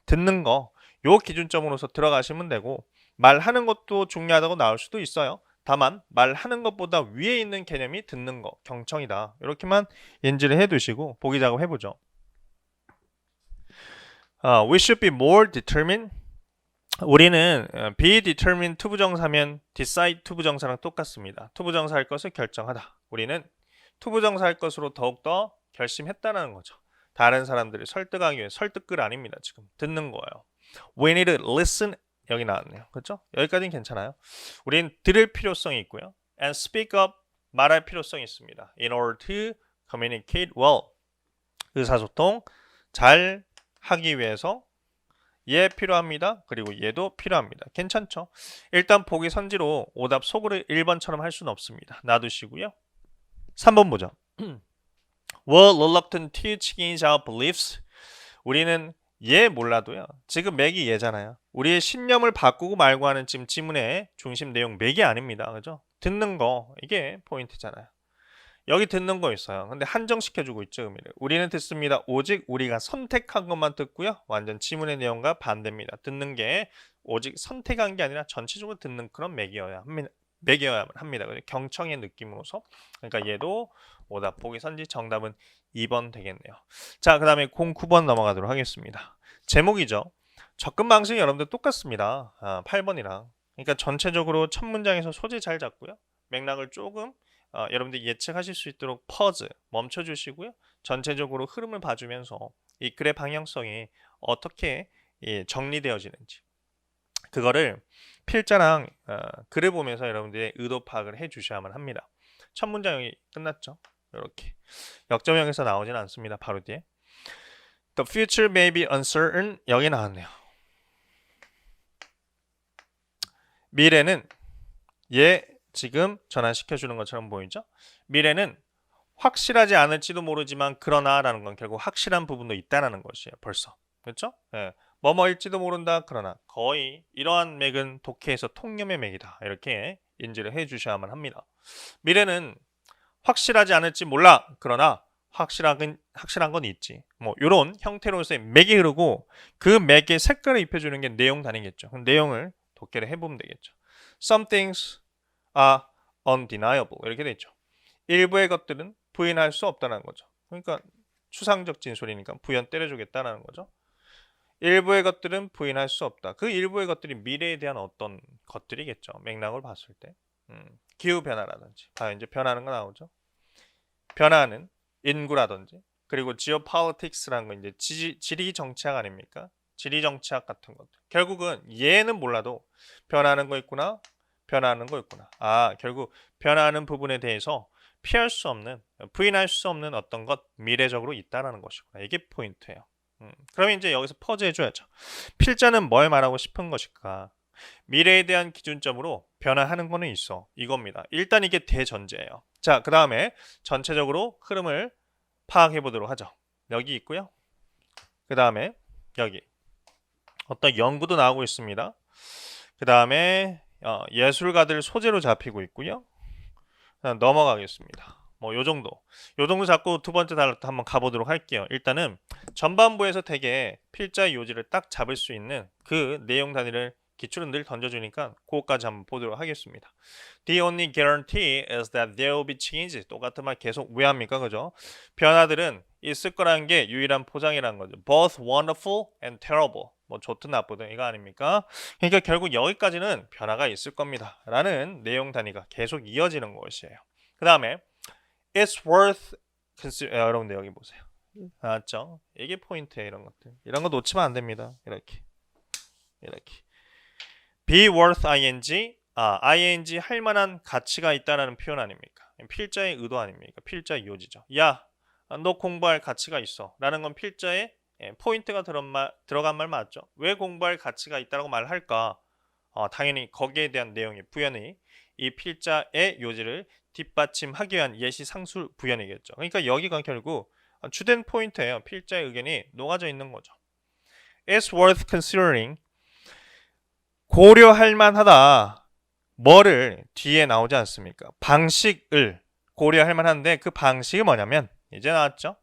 듣는 거 요 기준점으로서 들어가시면 되고 말하는 것도 중요하다고 나올 수도 있어요. 다만 말하는 것보다 위에 있는 개념이 듣는 거, 경청이다. 이렇게만 인지를 해두시고 보기 작업 해보죠. We should be more determined. 우리는 be determined 투부정사면 decide 투부정사랑 똑같습니다. 투부정사 할 것을 결정하다. 우리는 투부정사 할 것으로 더욱더 결심했다는 거죠. 다른 사람들을 설득하기 위해 설득글 아닙니다. 지금 듣는 거예요. We need to listen 여기 나왔네요. 그렇죠? 여기까지는 괜찮아요. 우린 들을 필요성이 있고요. And speak up 말할 필요성이 있습니다. In order to communicate well 의사소통 잘 하기 위해서 얘 필요합니다. 그리고 얘도 필요합니다. 괜찮죠? 일단 보기 선지로 오답 속으로 1번처럼 할 수는 없습니다. 놔두시고요. 3번 보죠. We're reluctant to change our beliefs. 우리는 얘 몰라도요. 지금 맥이 얘잖아요. 우리의 신념을 바꾸고 말고 하는 지금 지문의 중심 내용 맥이 아닙니다. 그죠? 듣는 거 이게 포인트잖아요. 여기 듣는 거 있어요. 근데 한정시켜주고 있죠. 의미를. 우리는 듣습니다. 오직 우리가 선택한 것만 듣고요. 완전 지문의 내용과 반대입니다. 듣는 게 오직 선택한 게 아니라 전체적으로 듣는 그런 맥이어야만 합니다. 경청의 느낌으로서. 그러니까 얘도 오답 보기 선지 정답은 2번 되겠네요. 자, 그 다음에 09번 넘어가도록 하겠습니다. 제목이죠. 접근 방식이 여러분들 똑같습니다. 8번이랑. 그러니까 전체적으로 첫 문장에서 소재 잘 잡고요. 맥락을 조금 여러분들 예측하실 수 있도록 퍼즈 멈춰주시고요. 전체적으로 흐름을 봐주면서 이 글의 방향성이 어떻게 정리되어지는지 그거를 필자랑 글을 보면서 여러분들의 의도 파악을 해주셔야만 합니다. 첫 문장이 끝났죠. 이렇게 역점형에서 나오진 않습니다. 바로 뒤에 The future may be uncertain 여기 나왔네요. 미래는 지금 전환시켜주는 것처럼 보이죠? 미래는 확실하지 않을지도 모르지만 그러나 라는 건 결국 확실한 부분도 있다는 것이에요. 벌써. 그렇죠? 뭐뭐일지도 모른다. 그러나 거의 이러한 맥은 독해에서 통념의 맥이다. 이렇게 인지를 해주셔야만 합니다. 미래는 확실하지 않을지 몰라. 그러나 확실한 건 있지. 뭐 이런 형태로서의 맥이 흐르고 그 맥에 색깔을 입혀주는 게 내용 단위겠죠. 그럼 내용을 독해를 해보면 되겠죠. Some things are undeniable 이렇게 되죠. 일부의 것들은 부인할 수 없다는 거죠. 그러니까 추상적 진술이니까 부연 때려주겠다는 거죠. 일부의 것들은 부인할 수 없다. 그 일부의 것들이 미래에 대한 어떤 것들이겠죠. 맥락을 봤을 때. 기후 변화라든지. 이제 변하는 거 나오죠. 변화는 인구라든지 그리고 geopolitics라는 거 이제 지리 정치학 아닙니까? 지리 정치학 같은 것들. 결국은 얘는 몰라도 변하는 거 있구나. 변하는 거 있구나. 결국 변하는 부분에 대해서 피할 수 없는, 부인할 수 없는 어떤 것 미래적으로 있다라는 것이구나. 이게 포인트예요. 그러면 이제 여기서 퍼즐 해줘야죠. 필자는 뭘 말하고 싶은 것일까? 미래에 대한 기준점으로 변화하는 거는 있어. 이겁니다. 일단 이게 대전제예요. 자, 그 다음에 전체적으로 흐름을 파악해 보도록 하죠. 여기 있고요. 그 다음에 여기 어떤 연구도 나오고 있습니다. 그 다음에 예술가들 소재로 잡히고 있고요. 넘어가겠습니다. 뭐 요 정도 잡고 두 번째 단락도 한번 가보도록 할게요. 일단은 전반부에서 되게 필자의 요지를 딱 잡을 수 있는 그 내용 단위를 기출은 늘 던져주니까 그거까지 한번 보도록 하겠습니다. The only guarantee is that there will be change. 똑같은 말 계속 왜 합니까? 그죠? 변화들은 있을 거라는 게 유일한 보장이라는 거죠. Both wonderful and terrible. 뭐 좋든 나쁘든 이거 아닙니까? 그러니까 결국 여기까지는 변화가 있을 겁니다. 라는 내용 단위가 계속 이어지는 것이에요. 그 다음에 It's worth 여러분들 여기 보세요. 알았죠? 이게 포인트예요. 이런 것들. 이런 거 놓치면 안 됩니다. 이렇게. be worth ing ing 할 만한 가치가 있다라는 표현 아닙니까? 필자의 의도 아닙니까? 필자의 요지죠. 야, 너 공부할 가치가 있어. 라는 건 필자의 포인트가 들어간 말 맞죠? 왜 공부할 가치가 있다라고 말할까? 당연히 거기에 대한 내용의 부연이 이 필자의 요지를 뒷받침하기 위한 예시 상술 부연이겠죠. 그러니까 여기가 결국 주된 포인트예요. 필자의 의견이 녹아져 있는 거죠. It's worth considering. 고려할 만하다. 뭐를 뒤에 나오지 않습니까? 방식을 고려할 만한데 그 방식이 뭐냐면 이제 나왔죠.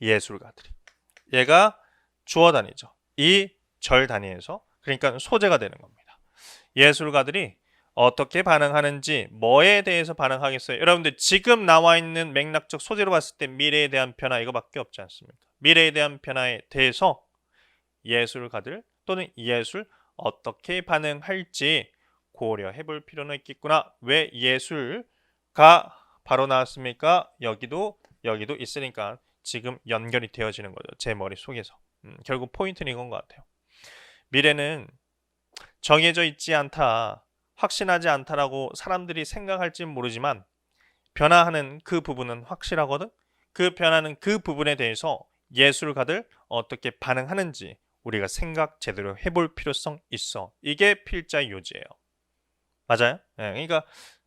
예술가들이. 얘가 주어 단위죠. 이 절 단위에서 그러니까 소재가 되는 겁니다. 예술가들이 어떻게 반응하는지 뭐에 대해서 반응하겠어요? 여러분들 지금 나와 있는 맥락적 소재로 봤을 때 미래에 대한 변화 이거밖에 없지 않습니까? 미래에 대한 변화에 대해서 예술가들 또는 예술 어떻게 반응할지 고려해 볼 필요는 있겠구나. 왜 예술가 바로 나왔습니까? 여기도 있으니까 지금 연결이 되어지는 거죠. 제 머릿속에서. 결국 포인트는 이건 것 같아요. 미래는 정해져 있지 않다. 확신하지 않다라고 사람들이 생각할지 모르지만 변화하는 그 부분은 확실하거든. 그 변하는 그 부분에 대해서 예술가들 어떻게 반응하는지 우리가 생각 제대로 해볼 필요성 있어. 이게 필자의 요지예요. 맞아요? 네, 그러니까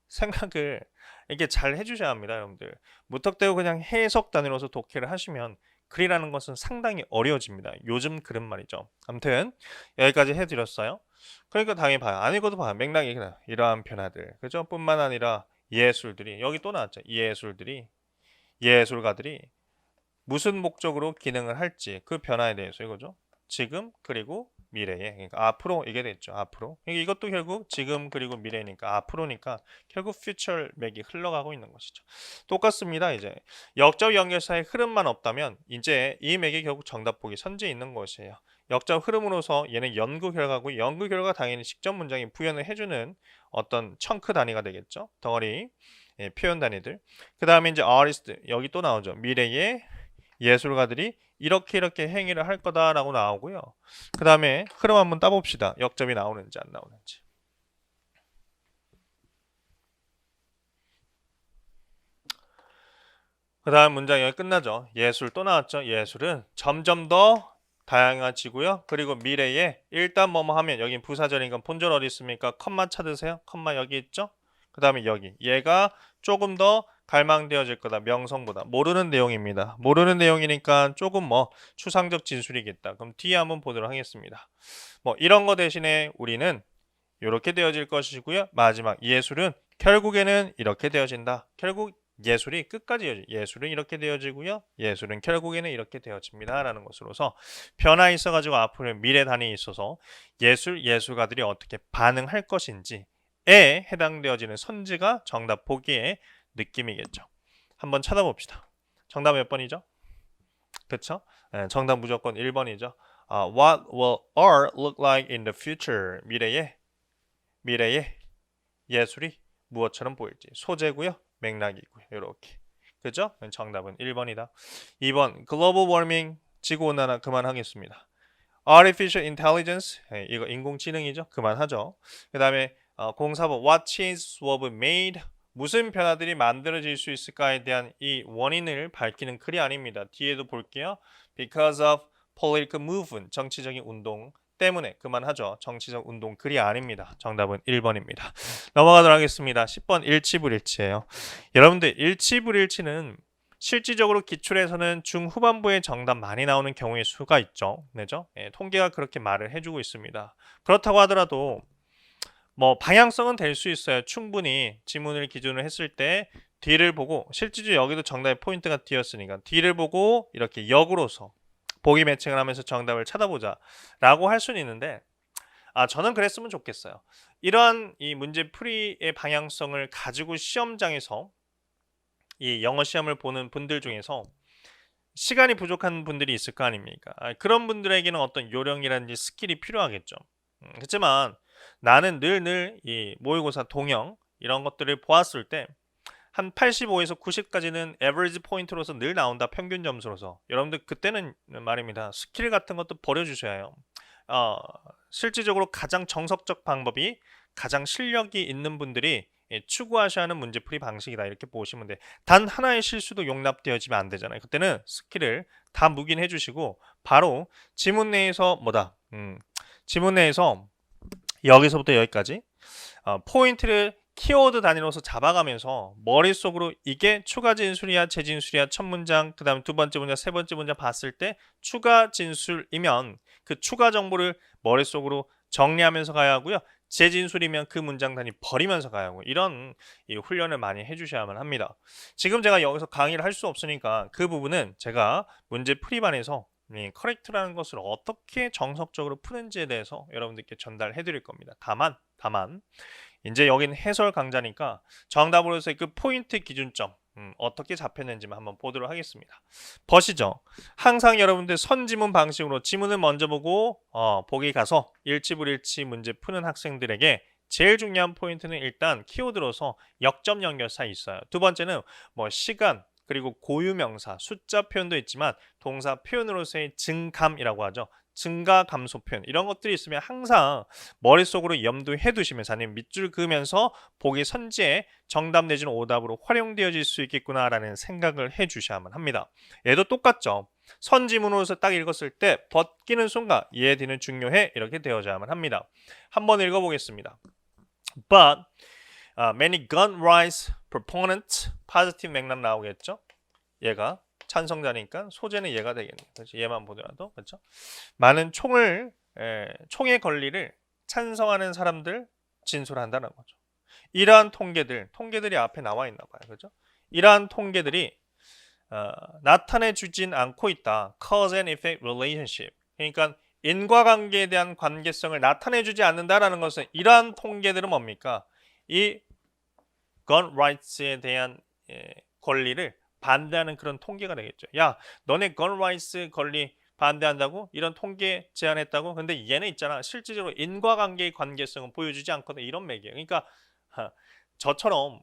생각을 이렇게 잘 해주셔야 합니다, 여러분들. 무턱대고 그냥 해석 단위로서 독해를 하시면 글이라는 것은 상당히 어려워집니다. 요즘 글은 말이죠. 아무튼 여기까지 해드렸어요. 그러니까 당연히 봐요. 안 읽어도 봐요. 맥락이 그냥 이러한 변화들. 그죠? 뿐만 아니라 예술들이 여기 또 나왔죠. 예술가들이 무슨 목적으로 기능을 할지 그 변화에 대해서 이거죠. 지금 그리고 미래에 그러니까 앞으로 이게 됐죠. 앞으로 그러니까 이것도 결국 지금 그리고 미래니까 앞으로니까 결국 퓨처 맥이 흘러가고 있는 것이죠. 똑같습니다. 이제 역적 연결사의 흐름만 없다면 이제 이 맥이 결국 정답 보기 선지에 있는 것이에요. 역적 흐름으로서 얘는 연구 결과고 연구 결과 당연히 직접 문장이 부연을 해주는 어떤 청크 단위가 되겠죠. 덩어리 표현 단위들. 그 다음에 이제 아리스트 여기 또 나오죠. 미래의 예술가들이 이렇게 행위를 할 거다라고 나오고요. 그 다음에 흐름 한번 따봅시다. 역점이 나오는지 안 나오는지. 그 다음 문장 여기 끝나죠. 예술 또 나왔죠. 예술은 점점 더 다양해지고요. 그리고 미래에 일단 뭐뭐 하면 여기 부사절이니까 본절 어디 있습니까? 컴마 찾으세요. 컴마 여기 있죠. 그 다음에 여기 얘가 조금 더 갈망되어질 거다. 명성보다 모르는 내용입니다. 모르는 내용이니까 조금 뭐 추상적 진술이겠다. 그럼 뒤에 한번 보도록 하겠습니다. 뭐 이런 거 대신에 우리는 이렇게 되어질 것이고요. 마지막 예술은 결국에는 이렇게 되어진다. 결국 예술이 끝까지 예술은 이렇게 되어지고요. 예술은 결국에는 이렇게 되어집니다. 라는 것으로서 변화 있어가지고 앞으로 미래 단위에 있어서 예술가들이 어떻게 반응할 것인지에 해당되어지는 선지가 정답 보기의 느낌이겠죠. 한번 찾아봅시다. 정답 몇 번이죠? 그쵸? 네, 정답 무조건 1번이죠. What will art look like in the future? 미래의 예술이 무엇처럼 보일지 소재고요. 맥락이고요. 이렇게. 그죠? 정답은 1번이다. 2번 글로벌 워밍 지구온난화 그만하겠습니다. Artificial Intelligence 이거 인공지능이죠. 그만하죠. 그 다음에 04번 What changes were made? 무슨 변화들이 만들어질 수 있을까에 대한 이 원인을 밝히는 글이 아닙니다. 뒤에도 볼게요. Because of political movement, 정치적인 운동 때문에 그만하죠. 정치적 운동 글이 아닙니다. 정답은 1번입니다. 넘어가도록 하겠습니다. 10번 일치불일치예요. 여러분들 일치불일치는 실질적으로 기출에서는 중후반부에 정답 많이 나오는 경우의 수가 있죠. 네죠? 예, 통계가 그렇게 말을 해주고 있습니다. 그렇다고 하더라도 뭐 방향성은 될 수 있어요. 충분히 지문을 기준으로 했을 때 뒤를 보고 실질적으로 여기도 정답의 포인트가 띄었으니까 뒤를 보고 이렇게 역으로서 보기 매칭을 하면서 정답을 찾아보자 라고 할 수는 있는데 저는 그랬으면 좋겠어요. 이러한 이 문제 풀이의 방향성을 가지고 시험장에서 이 영어 시험을 보는 분들 중에서 시간이 부족한 분들이 있을 거 아닙니까? 그런 분들에게는 어떤 요령이라든지 스킬이 필요하겠죠. 그렇지만 나는 늘 이 모의고사 동영 이런 것들을 보았을 때 한 85에서 90까지는 에버리지 포인트로서 늘 나온다. 평균 점수로서. 여러분들 그때는 말입니다. 스킬 같은 것도 버려주셔야 해요. 실질적으로 가장 정석적 방법이 가장 실력이 있는 분들이 추구하셔야 하는 문제풀이 방식이다. 이렇게 보시면 돼. 단 하나의 실수도 용납되어지면 안 되잖아요. 그때는 스킬을 다 묵인해 주시고 바로 지문 내에서 지문 내에서 여기서부터 여기까지 포인트를 키워드 단위로서 잡아가면서 머릿속으로 이게 추가 진술이야 재진술이야 첫 문장 그 다음 두 번째 문장 세 번째 문장 봤을 때 추가 진술이면 그 추가 정보를 머릿속으로 정리하면서 가야 하고요. 재진술이면 그 문장 단위 버리면서 가야 하고 이런 이 훈련을 많이 해주셔야만 합니다. 지금 제가 여기서 강의를 할 수 없으니까 그 부분은 제가 문제 풀이반에서 커렉트라는 것을 어떻게 정석적으로 푸는지에 대해서 여러분들께 전달해 드릴 겁니다. 다만 이제 여긴 해설 강좌니까 정답으로서의 그 포인트 기준점 어떻게 잡혔는지만 한번 보도록 하겠습니다. 보시죠. 항상 여러분들 선지문 방식으로 지문을 먼저 보고 보기 가서 일치불일치 문제 푸는 학생들에게 제일 중요한 포인트는 일단 키워드로서 역점 연결사 있어요. 두 번째는 뭐 시간 그리고 고유명사 숫자 표현도 있지만 동사 표현으로서의 증감이라고 하죠. 증가 감소 표현 이런 것들이 있으면 항상 머릿속으로 염두해 두시면서 아니면 밑줄 그으면서 보기 선지에 정답 내지는 오답으로 활용되어질 수 있겠구나라는 생각을 해 주셔야만 합니다. 얘도 똑같죠. 선지문으로서 딱 읽었을 때 벗기는 순간 얘 뒤는 중요해 이렇게 되어져야만 합니다. 한번 읽어보겠습니다. But many gun rights proponents positive 맥락 나오겠죠. 얘가 찬성자니까 소재는 얘가 되겠네요. 그렇죠? 얘만 보더라도 그렇죠? 많은 총의 권리를 찬성하는 사람들 진술한다는 거죠. 이러한 통계들이 앞에 나와 있나 봐요. 그렇죠? 이러한 통계들이 나타내 주진 않고 있다. Cause and effect relationship. 그러니까 인과관계에 대한 관계성을 나타내 주지 않는다라는 것은 이러한 통계들은 뭡니까? 이 gun rights에 대한 권리를 반대하는 그런 통계가 되겠죠. 야, 너네 건 라이츠 권리 반대한다고? 이런 통계 제안했다고? 근데 얘는 있잖아. 실질적으로 인과관계의 관계성은 보여주지 않거든. 이런 맥이에요. 그러니까 저처럼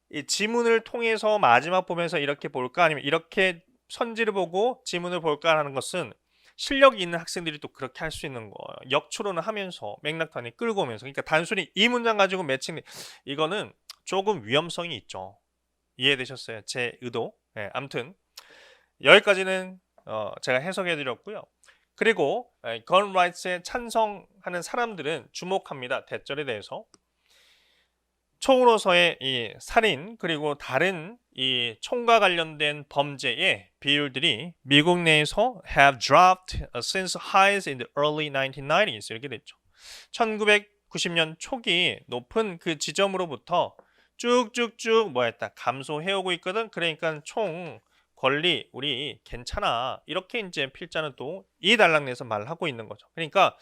이 지문을 통해서 마지막 보면서 이렇게 볼까? 아니면 이렇게 선지를 보고 지문을 볼까? 하는 것은 실력이 있는 학생들이 또 그렇게 할 수 있는 거예요. 역추론을 하면서 맥락단위 끌고 오면서 그러니까 단순히 이 문장 가지고 매칭 이거는 조금 위험성이 있죠. 이해되셨어요? 제 의도. 네, 아무튼 여기까지는 제가 해석해 드렸고요. 그리고 건 라이츠에 찬성하는 사람들은 주목합니다. 대절에 대해서. 총으로서의 이 살인 그리고 다른 이 총과 관련된 범죄의 비율들이 미국 내에서 have dropped since highs in the early 1990s 이렇게 됐죠. 1990년 초기 높은 그 지점으로부터 쭉쭉쭉 감소해오고 있거든. 그러니까 총 권리 우리 괜찮아 이렇게 이제 필자는 또 이 단락내에서 말하고 있는 거죠. 그러니까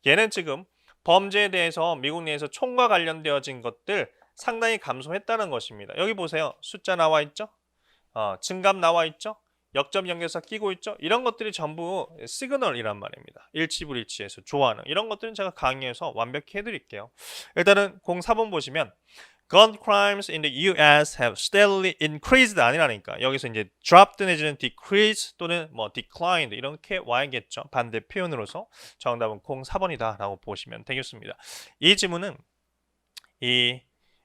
얘는 지금 범죄에 대해서 미국 내에서 총과 관련되어진 것들 상당히 감소했다는 것입니다. 여기 보세요. 숫자 나와 있죠? 증감 나와 있죠? 역점 연결사 끼고 있죠? 이런 것들이 전부 시그널이란 말입니다. 일치불일치해서 좋아하는 이런 것들은 제가 강의에서 완벽히 해드릴게요. 일단은 04번 보시면 Gun crimes in the U.S. have steadily increased 아니라니까 여기서 이제 dropped 내지는 decrease 또는 뭐 declined 이렇게 와야겠죠. 반대 표현으로서 정답은 04번이다라고 보시면 되겠습니다. 이 지문은 이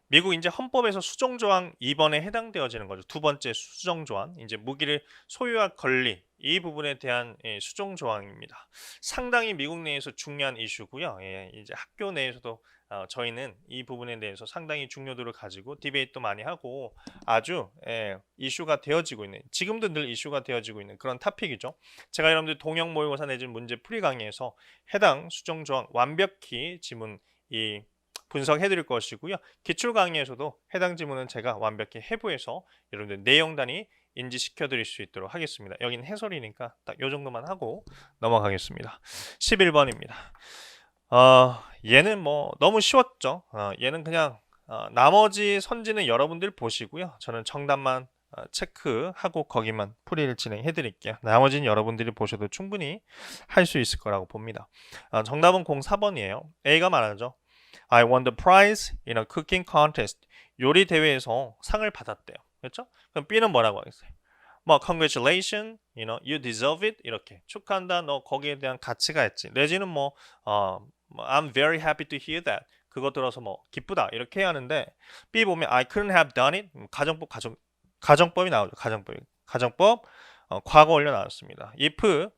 미국 이제 헌법에서 수정조항 2번에 해당되어지는 거죠. 두 번째 수정조항, 이제 무기를 소유할 권리 이 부분에 대한 수정조항입니다. 상당히 미국 내에서 중요한 이슈고요. 이제 학교 내에서도 저희는 이 부분에 대해서 상당히 중요도를 가지고 디베이트도 많이 하고 아주 이슈가 되어지고 있는 지금도 늘 이슈가 되어지고 있는 그런 토픽이죠. 제가 여러분들 동형 모의고사 내지는 문제 풀이 강의에서 해당 수정조항 완벽히 지문 분석해 드릴 것이고요. 기출 강의에서도 해당 지문은 제가 완벽히 해부해서 여러분들 내용 단위 인지시켜 드릴 수 있도록 하겠습니다. 여기는 해설이니까 딱 요 정도만 하고 넘어가겠습니다. 11번입니다. 얘는 뭐 너무 쉬웠죠. 얘는 그냥 나머지 선지는 여러분들 보시고요. 저는 정답만 체크하고 거기만 풀이를 진행해 드릴게요. 나머지는 여러분들이 보셔도 충분히 할 수 있을 거라고 봅니다. 정답은 04번이에요. A가 말하죠. I won the prize in a cooking contest. 요리 대회에서 상을 받았대요. 그렇죠? 그럼 B는 뭐라고 하겠어요? 뭐 congratulations, you deserve it 이렇게 축하한다. 너 거기에 대한 가치가 있지. 내지는 I'm very happy to hear that. 그거 들어서 뭐 기쁘다 이렇게 해야 하는데 B 보면 I couldn't have done it. 가정법이 나오죠. 가정법 과거 올려 나왔습니다. if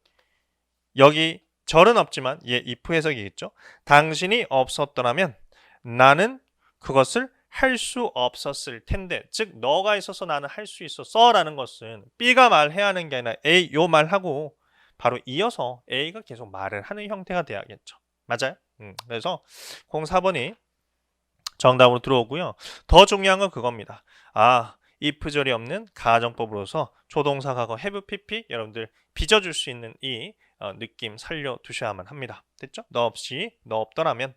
여기 절은 없지만 if 해석이 있죠. 당신이 없었더라면 나는 그것을 할 수 없었을 텐데 즉 너가 있어서 나는 할 수 있었어 라는 것은 B가 말해야 하는 게 아니라 A 요 말하고 바로 이어서 A가 계속 말을 하는 형태가 돼야겠죠. 맞아요? 그래서 04번이 정답으로 들어오고요. 더 중요한 건 그겁니다. if절이 없는 가정법으로서 조동사 과거 have pp 여러분들 빚어줄 수 있는 이 느낌 살려두셔야만 합니다. 됐죠? 너 없더라면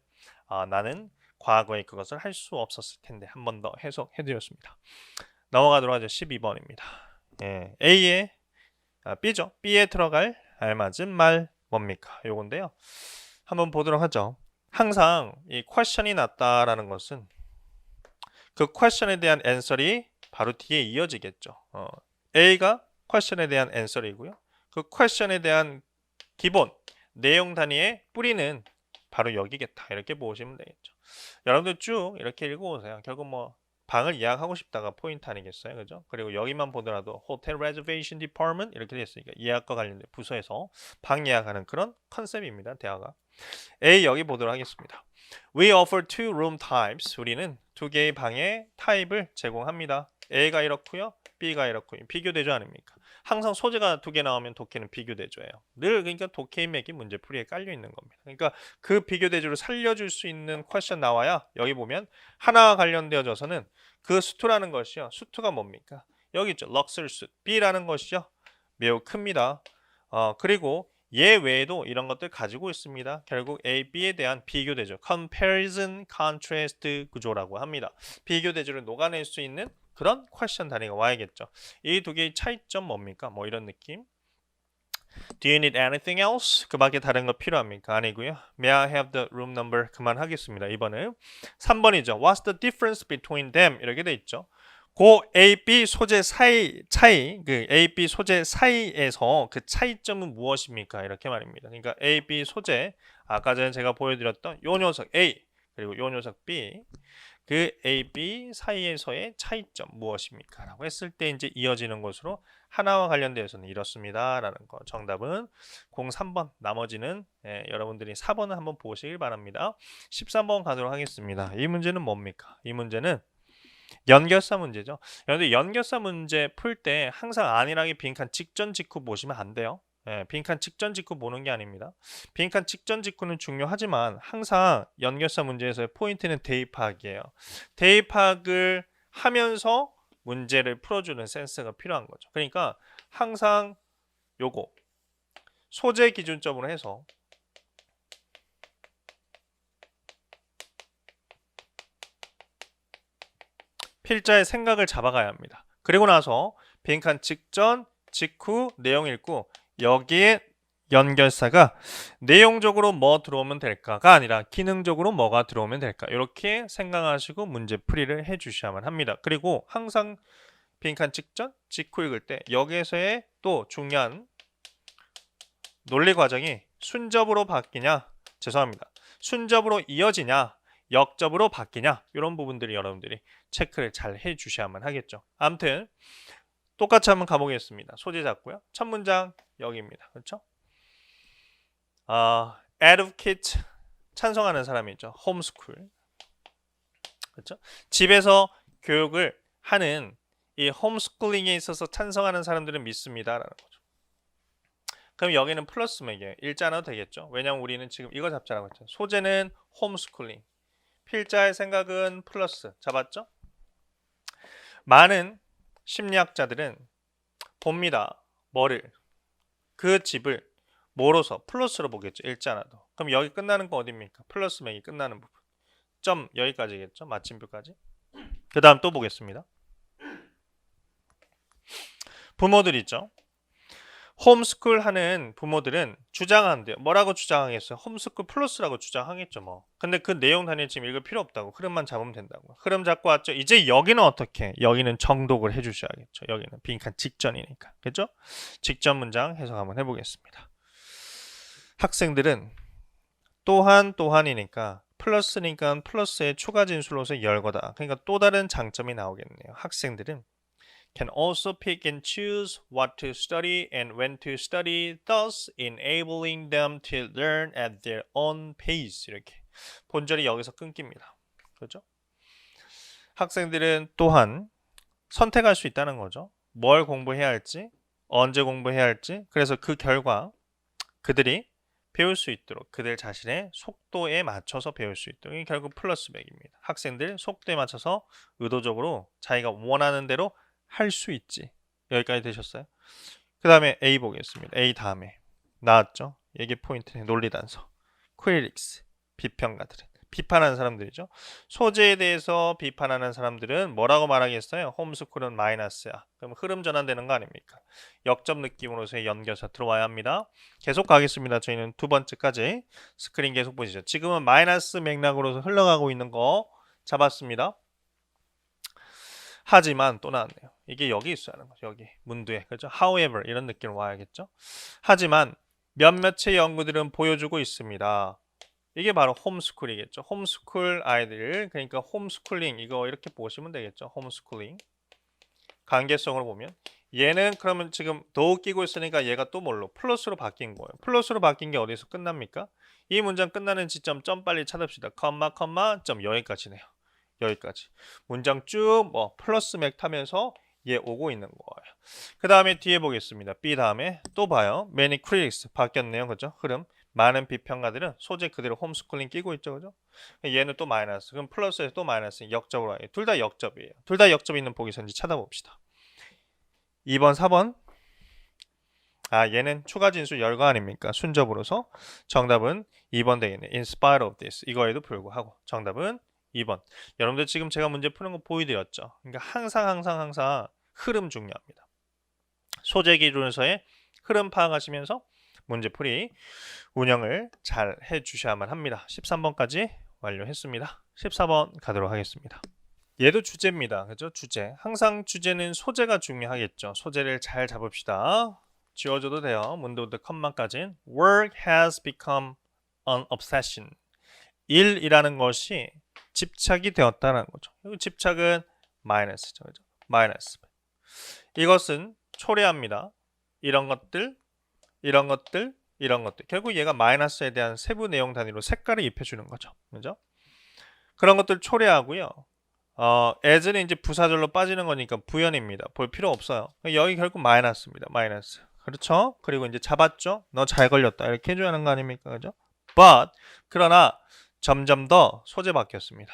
나는 과거에 그것을 할 수 없었을 텐데 한 번 더 해석해드렸습니다. 넘어가도록 하죠. 12번입니다. A에 B죠. B에 들어갈 알맞은 말 뭡니까? 요건데요. 한번 보도록 하죠. 항상 이 question이 났다라는 것은 그 question에 대한 answer이 바로 뒤에 이어지겠죠. A가 question에 대한 answer이고요. 그 question에 대한 기본 내용 단위의 뿌리는 바로 여기겠다. 이렇게 보시면 되겠죠. 여러분들 쭉 이렇게 읽어보세요. 결국 뭐 방을 예약하고 싶다가 포인트 아니겠어요? 그죠? 그리고 여기만 보더라도 호텔 레저베이션 디파트먼트 이렇게 됐으니까 예약과 관련된 부서에서 방 예약하는 그런 컨셉입니다. 대화가. A 여기 보도록 하겠습니다. We offer two room types. 우리는 두 개의 방의 타입을 제공합니다. A가 이렇고요. B가 이렇고요. 비교대조 아닙니까? 항상 소재가 두 개 나오면 독해는 비교대조예요. 늘 그러니까 독해 맥이 문제풀이에 깔려 있는 겁니다. 그러니까 그 비교대조를 살려줄 수 있는 퀘션 나와야 여기 보면 하나와 관련되어져서는 그 수투라는 것이요. 수투가 뭡니까? 여기 있죠. 럭셔리 수트. B라는 것이요. 매우 큽니다. 그리고 얘 외에도 이런 것들 가지고 있습니다. 결국 A, B에 대한 비교대조, comparison, contrast 구조라고 합니다. 비교대조를 녹아낼 수 있는 그런 퀘션 단위가 와야겠죠. 이 두 개의 차이점 뭡니까? 뭐 이런 느낌. Do you need anything else? 그 밖에 다른 거 필요합니까? 아니고요. May I have the room number? 그만하겠습니다. 이번은 3번이죠. What's the difference between them? 이렇게 돼 있죠. 그 A, B 소재 사이 그 A, B 소재 사이에서 그 차이점은 무엇입니까? 이렇게 말입니다. 그러니까 A, B 소재 아까 전에 제가 보여드렸던 요 녀석 A 그리고 요 녀석 B 그 A, B 사이에서의 차이점 무엇입니까? 라고 했을 때 이제 이어지는 것으로 하나와 관련되어서는 이렇습니다. 라는 거. 정답은 03번. 나머지는 여러분들이 4번을 한번 보시길 바랍니다. 13번 가도록 하겠습니다. 이 문제는 뭡니까? 이 문제는 연결사 문제죠. 그런데 연결사 문제 풀 때 항상 안일하게 빈칸 직전 직후 보시면 안 돼요. 빈칸 직전 직후 보는 게 아닙니다. 빈칸 직전 직후는 중요하지만 항상 연결사 문제에서의 포인트는 대입하기예요. 대입학을 하면서 문제를 풀어주는 센스가 필요한 거죠. 그러니까 항상 요거 소재 기준점으로 해서 필자의 생각을 잡아가야 합니다. 그리고 나서 빈칸 직전, 직후 내용 읽고 여기에 연결사가 내용적으로 뭐 들어오면 될까가 아니라 기능적으로 뭐가 들어오면 될까 이렇게 생각하시고 문제 풀이를 해주셔야만 합니다. 그리고 항상 빈칸 직전, 직후 읽을 때 여기에서의 또 중요한 논리 과정이 순접으로 바뀌냐, 죄송합니다. 순접으로 이어지냐, 역접으로 바뀌냐 이런 부분들이 여러분들이 체크를 잘 해주셔야만 하겠죠. 아무튼 똑같이 한번 가보겠습니다. 소재 잡고요. 첫 문장 여기입니다. 그렇죠? advocate 찬성하는 사람이죠. 홈스쿨. 그렇죠? 집에서 교육을 하는 이 홈스쿨링에 있어서 찬성하는 사람들은 믿습니다라는 거죠. 그럼 여기는 플러스 맥이에요. 읽지 않아도 되겠죠. 왜냐면 우리는 지금 이거 잡자라고 했죠. 소재는 홈스쿨링. 필자의 생각은 플러스. 잡았죠? 많은 심리학자들은 봅니다. 뭐를? 그 집을 뭐로서? 플러스로 보겠죠. 읽지 않아도. 그럼 여기 끝나는 거 어디입니까? 플러스 맥이 끝나는 부분. 점 여기까지겠죠. 마침표까지. 그 다음 또 보겠습니다. 부모들 있죠. 홈스쿨 하는 부모들은 주장한대요. 뭐라고 주장하겠어요? 홈스쿨 플러스라고 주장하겠죠 뭐. 근데 그 내용 단위 지금 읽을 필요 없다고. 흐름만 잡으면 된다고. 흐름 잡고 왔죠. 이제 여기는 어떻게? 여기는 정독을 해주셔야겠죠. 여기는 빈칸 직전이니까. 그죠? 직전 문장 해석 한번 해보겠습니다. 학생들은 또한이니까 플러스니까 플러스의 추가 진술로서 열거다. 그러니까 또 다른 장점이 나오겠네요. 학생들은 can also pick and choose what to study and when to study, thus enabling them to learn at their own pace. 이렇게 본절이 여기서 끊깁니다. 그렇죠? 학생들은 또한 선택할 수 있다는 거죠. 뭘 공부해야 할지, 언제 공부해야 할지. 그래서 그 결과 그들이 배울 수 있도록 그들 자신의 속도에 맞춰서 배울 수 있도록. 이게 결국 플러스 맥입니다. 학생들 속도에 맞춰서 의도적으로 자기가 원하는 대로 할 수 있지. 여기까지 되셨어요? 그 다음에 A 보겠습니다. A 다음에 나왔죠? 이게 포인트네. 논리 단서. critics, 비평가들은 비판하는 사람들이죠. 소재에 대해서 비판하는 사람들은 뭐라고 말하겠어요? 홈스쿨은 마이너스야. 그럼 흐름 전환되는 거 아닙니까? 역접 느낌으로서의 연결사 들어와야 합니다. 계속 가겠습니다. 저희는 두 번째까지 스크린 계속 보시죠. 지금은 마이너스 맥락으로서 흘러가고 있는 거 잡았습니다. 하지만 또 나왔네요. 이게 여기 있어야 하는 거죠. 여기 문두에. 그렇죠? However 이런 느낌으로 와야겠죠. 하지만 몇몇의 연구들은 보여주고 있습니다. 이게 바로 홈스쿨이겠죠. 홈스쿨 아이들 그러니까 홈스쿨링 이거 이렇게 보시면 되겠죠. 홈스쿨링 관계성으로 보면 얘는 그러면 지금 더욱 끼고 있으니까 얘가 또 뭘로? 플러스로 바뀐 거예요. 플러스로 바뀐 게 어디서 끝납니까? 이 문장 끝나는 지점 점 빨리 찾읍시다. 컴마 점 여기까지네요. 여기까지. 문장 쭉 뭐 플러스 맥 타면서 얘 오고 있는 거예요. 그 다음에 뒤에 보겠습니다. B 다음에 또 봐요. Many critics 바뀌었네요. 그죠? 흐름. 많은 비평가들은 소재 그대로 홈스쿨링 끼고 있죠. 그죠? 얘는 또 마이너스. 그럼 플러스에서 또 마이너스. 역접으로 와요. 둘 다 역접이에요. 둘 다 역접 있는 보기선지 찾아봅시다. 2번, 4번. 얘는 추가 진술 열거 아닙니까? 순접으로서. 정답은 2번 되겠네. In spite of this. 이거에도 불구하고. 정답은 2번. 여러분들 지금 제가 문제 푸는 거 보여드렸죠. 그러니까 항상 흐름 중요합니다. 소재 기준에서의 흐름 파악하시면서 문제풀이 운영을 잘 해주셔야만 합니다. 13번까지 완료했습니다. 14번 가도록 하겠습니다. 얘도 주제입니다. 그죠? 주제. 항상 주제는 소재가 중요하겠죠. 소재를 잘 잡읍시다. 지워줘도 돼요. 문도부터 컴마까지. Work has become an obsession. 일이라는 것이 집착이 되었다는 거죠. 집착은 마이너스죠. 그죠? 마이너스. 이것은 초래합니다. 이런 것들. 결국 얘가 마이너스에 대한 세부 내용 단위로 색깔을 입혀주는 거죠. 그죠? 그런 것들 초래하고요. as는 이제 부사절로 빠지는 거니까 부연입니다. 볼 필요 없어요. 여기 결국 마이너스입니다. 마이너스. 그렇죠? 그리고 이제 잡았죠? 너 잘 걸렸다. 이렇게 해줘야 하는 거 아닙니까? 그죠? But 그러나 점점 더 소재 바뀌었습니다.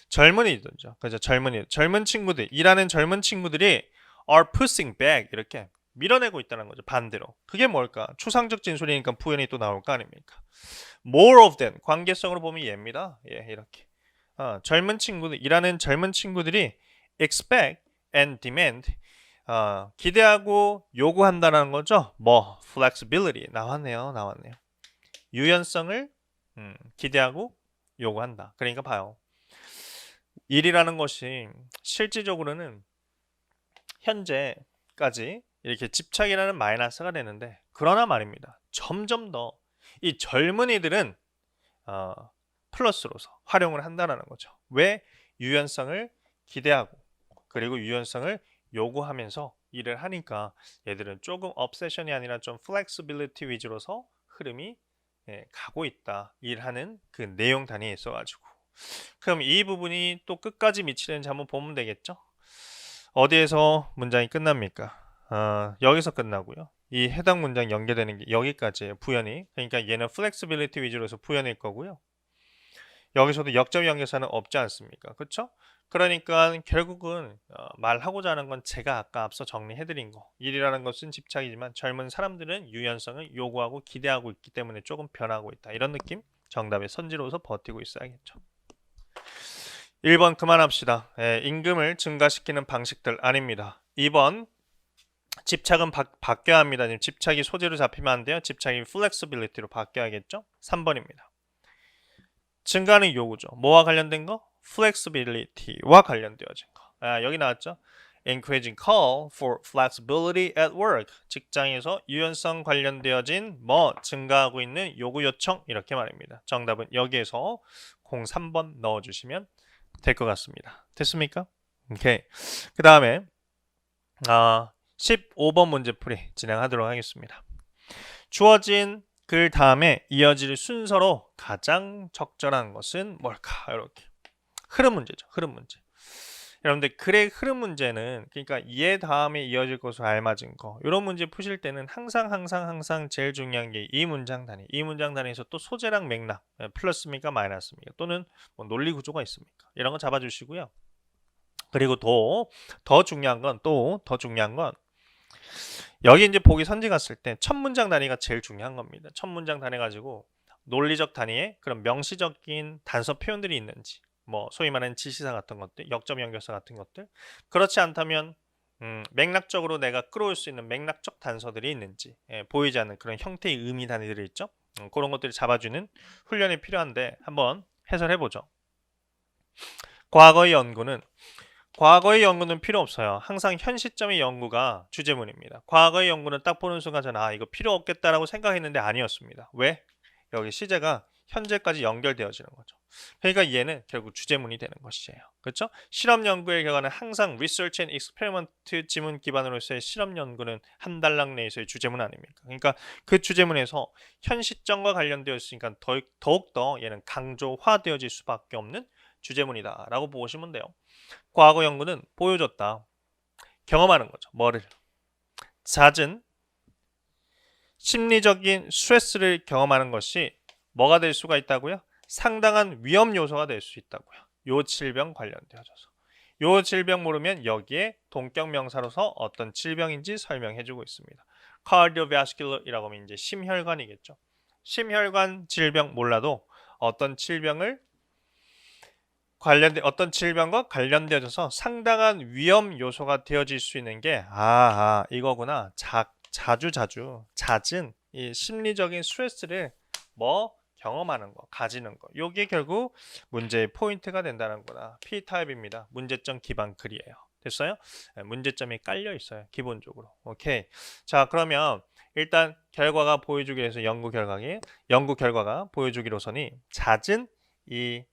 젊은이들죠. 그죠? 젊은 친구들, 일하는 젊은 친구들이 are pushing back 이렇게 밀어내고 있다는 거죠. 반대로. 그게 뭘까? 추상적 진술이니까 부연이 또 나올 거 아닙니까? More of them. 관계성으로 보면 얘입니다. 예, 이렇게. 젊은 친구들, 일하는 젊은 친구들이 expect and demand 기대하고 요구한다는 거죠. 뭐 flexibility 나왔네요. 유연성을 기대하고 요구한다. 그러니까 봐요. 일이라는 것이 실질적으로는 현재까지 이렇게 집착이라는 마이너스가 되는데, 그러나 말입니다. 점점 더 이 젊은이들은 플러스로서 활용을 한다는 거죠. 왜? 유연성을 기대하고 그리고 유연성을 요구하면서 일을 하니까 얘들은 조금 obsession이 아니라 좀 flexibility 위주로서 흐름이 가고 있다. 일하는 그 내용 단위에 있어가지고. 그럼 이 부분이 또 끝까지 미치는지 한번 보면 되겠죠. 어디에서 문장이 끝납니까? 여기서 끝나고요. 이 해당 문장 연계되는 게 여기까지예요. 부연이. 그러니까 얘는 flexibility 위주로서 부연일 거고요. 여기서도 역점 연결사는 없지 않습니까? 그렇죠? 그러니까 결국은 말하고자 하는 건 제가 아까 앞서 정리해드린 거. 일이라는 것은 집착이지만 젊은 사람들은 유연성을 요구하고 기대하고 있기 때문에 조금 변하고 있다. 이런 느낌? 정답의 선지로서 버티고 있어야겠죠. 1번 그만합시다. 임금을 증가시키는 방식들 아닙니다. 2번 집착은 바뀌어야 합니다. 지금 집착이 소재로 잡히면 안 돼요. 집착이 flexibility로 바뀌어야겠죠. 3번입니다. 증가하는 요구죠. 뭐와 관련된 거? flexibility와 관련되어진 거. 여기 나왔죠. Encouraging call for flexibility at work. 직장에서 유연성 관련되어진 뭐 증가하고 있는 요구 요청 이렇게 말입니다. 정답은 여기에서 03번 넣어주시면 될 것 같습니다. 됐습니까? 오케이. 그 다음에 15번 문제풀이 진행하도록 하겠습니다. 주어진 글 다음에 이어질 순서로 가장 적절한 것은 뭘까? 이렇게 흐름 문제죠. 흐름 문제. 여러분들 글의 흐름 문제는 그러니까 얘 다음에 이어질 것으로 알맞은 거 이런 문제 푸실 때는 항상 제일 중요한 게 이 문장 단위. 이 문장 단위에서 또 소재랑 맥락 플러스입니까 마이너스입니까 또는 뭐 논리 구조가 있습니까? 이런 거 잡아주시고요. 그리고 더 중요한 건 여기 이제 보기 선지 갔을 때 첫 문장 단위가 제일 중요한 겁니다. 첫 문장 단위 가지고 논리적 단위에 그런 명시적인 단서 표현들이 있는지, 뭐 소위 말하는 지시사 같은 것들, 역점 연결사 같은 것들, 그렇지 않다면 맥락적으로 내가 끌어올 수 있는 맥락적 단서들이 있는지, 보이지 않는 그런 형태의 의미 단위들이 있죠. 그런 것들을 잡아주는 훈련이 필요한데 한번 해설해보죠. 과거의 연구는 필요 없어요. 항상 현 시점의 연구가 주제문입니다. 과거의 연구는 딱 보는 순간 저는 이거 필요 없겠다라고 생각했는데 아니었습니다. 왜? 여기 시제가 현재까지 연결되어지는 거죠. 그러니까 얘는 결국 주제문이 되는 것이에요. 그렇죠? 실험 연구의 결과는 항상 Research and Experiment 지문 기반으로서의 실험 연구는 한 단락 내에서의 주제문 아닙니까? 그러니까 그 주제문에서 현 시점과 관련되어 있으니까 더욱더 얘는 강조화되어질 수밖에 없는 주제문이다 라고 보시면 돼요. 과거 연구는 보여줬다. 경험하는 거죠. 뭐를? 잦은 심리적인 스트레스를 경험하는 것이 뭐가 될 수가 있다고요? 상당한 위험 요소가 될 수 있다고요. 요 질병 관련되어져서. 요 질병 모르면 여기에 동격 명사로서 어떤 질병인지 설명해주고 있습니다. cardiovascular이라고 하면 이제 심혈관이겠죠. 심혈관 질병 몰라도 어떤 질병과 관련되어져서 상당한 위험 요소가 되어질 수 있는 게 이거구나. 잦은 이 심리적인 스트레스를 경험하는 거, 가지는 거. 요게 결국 문제의 포인트가 된다는 거다. P타입입니다. 문제점 기반 글이에요. 됐어요? 문제점이 깔려 있어요. 기본적으로. 오케이. 자, 그러면 일단 결과가 보여주기로서 연구 결과가 보여주기로서니 잦은 이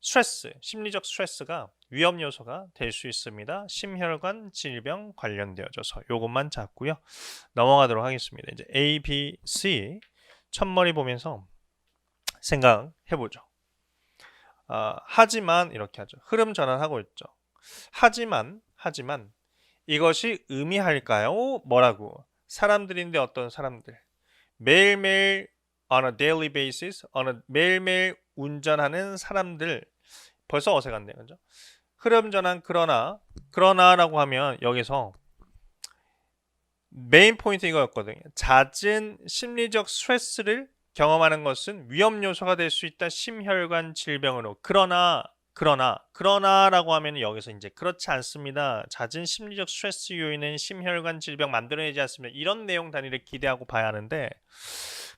스트레스, 심리적 스트레스가 위험 요소가 될 수 있습니다. 심혈관 질병 관련되어져서 요것만 잡고요. 넘어가도록 하겠습니다. 이제 A, B, C 첫머리 보면서 생각해보죠. 하지만 이렇게 하죠. 흐름 전환하고 있죠. 하지만 이것이 의미할까요? 뭐라고? 사람들인데 어떤 사람들? 매일매일 on a daily basis, 매일매일 운전하는 사람들. 벌써 어색한데요. 그죠? 흐름 전환 그러나라고 하면 여기서 메인 포인트 이거였거든요. 잦은 심리적 스트레스를 경험하는 것은 위험 요소가 될 수 있다. 심혈관 질병으로. 그러나 그러나라고 하면 여기서 이제 그렇지 않습니다. 잦은 심리적 스트레스 요인은 심혈관 질병 만들어내지 않습니다. 이런 내용 단위를 기대하고 봐야 하는데,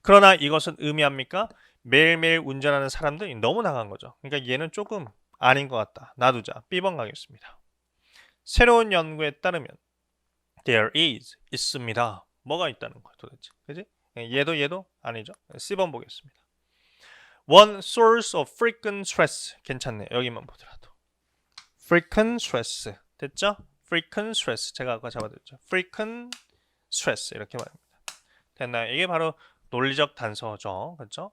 그러나 이것은 의미합니까? 매일매일 운전하는 사람들이 너무 나간 거죠. 그러니까 얘는 조금 아닌 것 같다. 놔두자. B번 가겠습니다. 새로운 연구에 따르면 there is 있습니다. 뭐가 있다는 거야 도대체? 그지? 얘도 아니죠. C번 보겠습니다. One source of frequent stress. 괜찮네. 여기만 보더라도. frequent stress. 됐죠? frequent stress. 제가 아까 잡아드렸죠. frequent stress. 이렇게 말합니다. 됐나요? 이게 바로 논리적 단서죠. 그렇죠?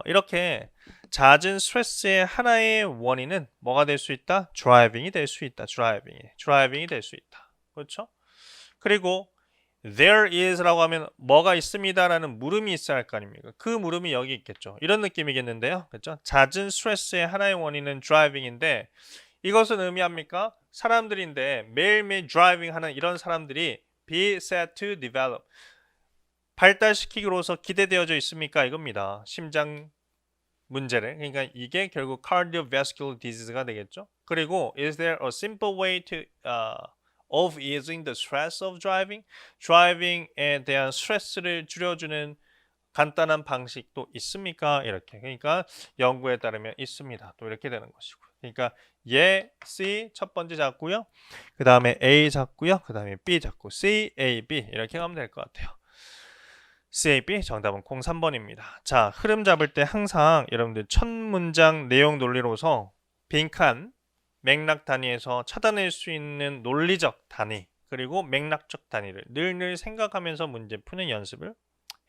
이렇게 잦은 스트레스의 하나의 원인은 뭐가 될 수 있다? driving이 될 수 있다. driving이 될 수 있다. 그렇죠? 그리고 there is라고 하면 뭐가 있습니다라는 물음이 있어야 할 거 아닙니까? 그 물음이 여기 있겠죠. 이런 느낌이겠는데요. 그렇죠? 잦은 스트레스의 하나의 원인은 driving인데 이것은 의미합니까? 사람들인데 매일매일 driving 하는 이런 사람들이 be set to develop 발달시키기로서 기대되어져 있습니까? 이겁니다. 심장 문제를. 그러니까 이게 결국 cardiovascular disease가 되겠죠. 그리고 is there a simple way to of easing the stress of driving? driving에 대한 스트레스를 줄여주는 간단한 방식도 있습니까? 이렇게. 그러니까 연구에 따르면 있습니다. 또 이렇게 되는 것이고요. 그러니까 얘 C 첫 번째 잡고요. 그 다음에 A 잡고요. 그 다음에 B 잡고 C, A, B 이렇게 가면 될 것 같아요. CAB 정답은 03번입니다. 자, 흐름 잡을 때 항상 여러분들 첫 문장 내용 논리로서 빈칸 맥락 단위에서 찾아낼 수 있는 논리적 단위 그리고 맥락적 단위를 늘 생각하면서 문제 푸는 연습을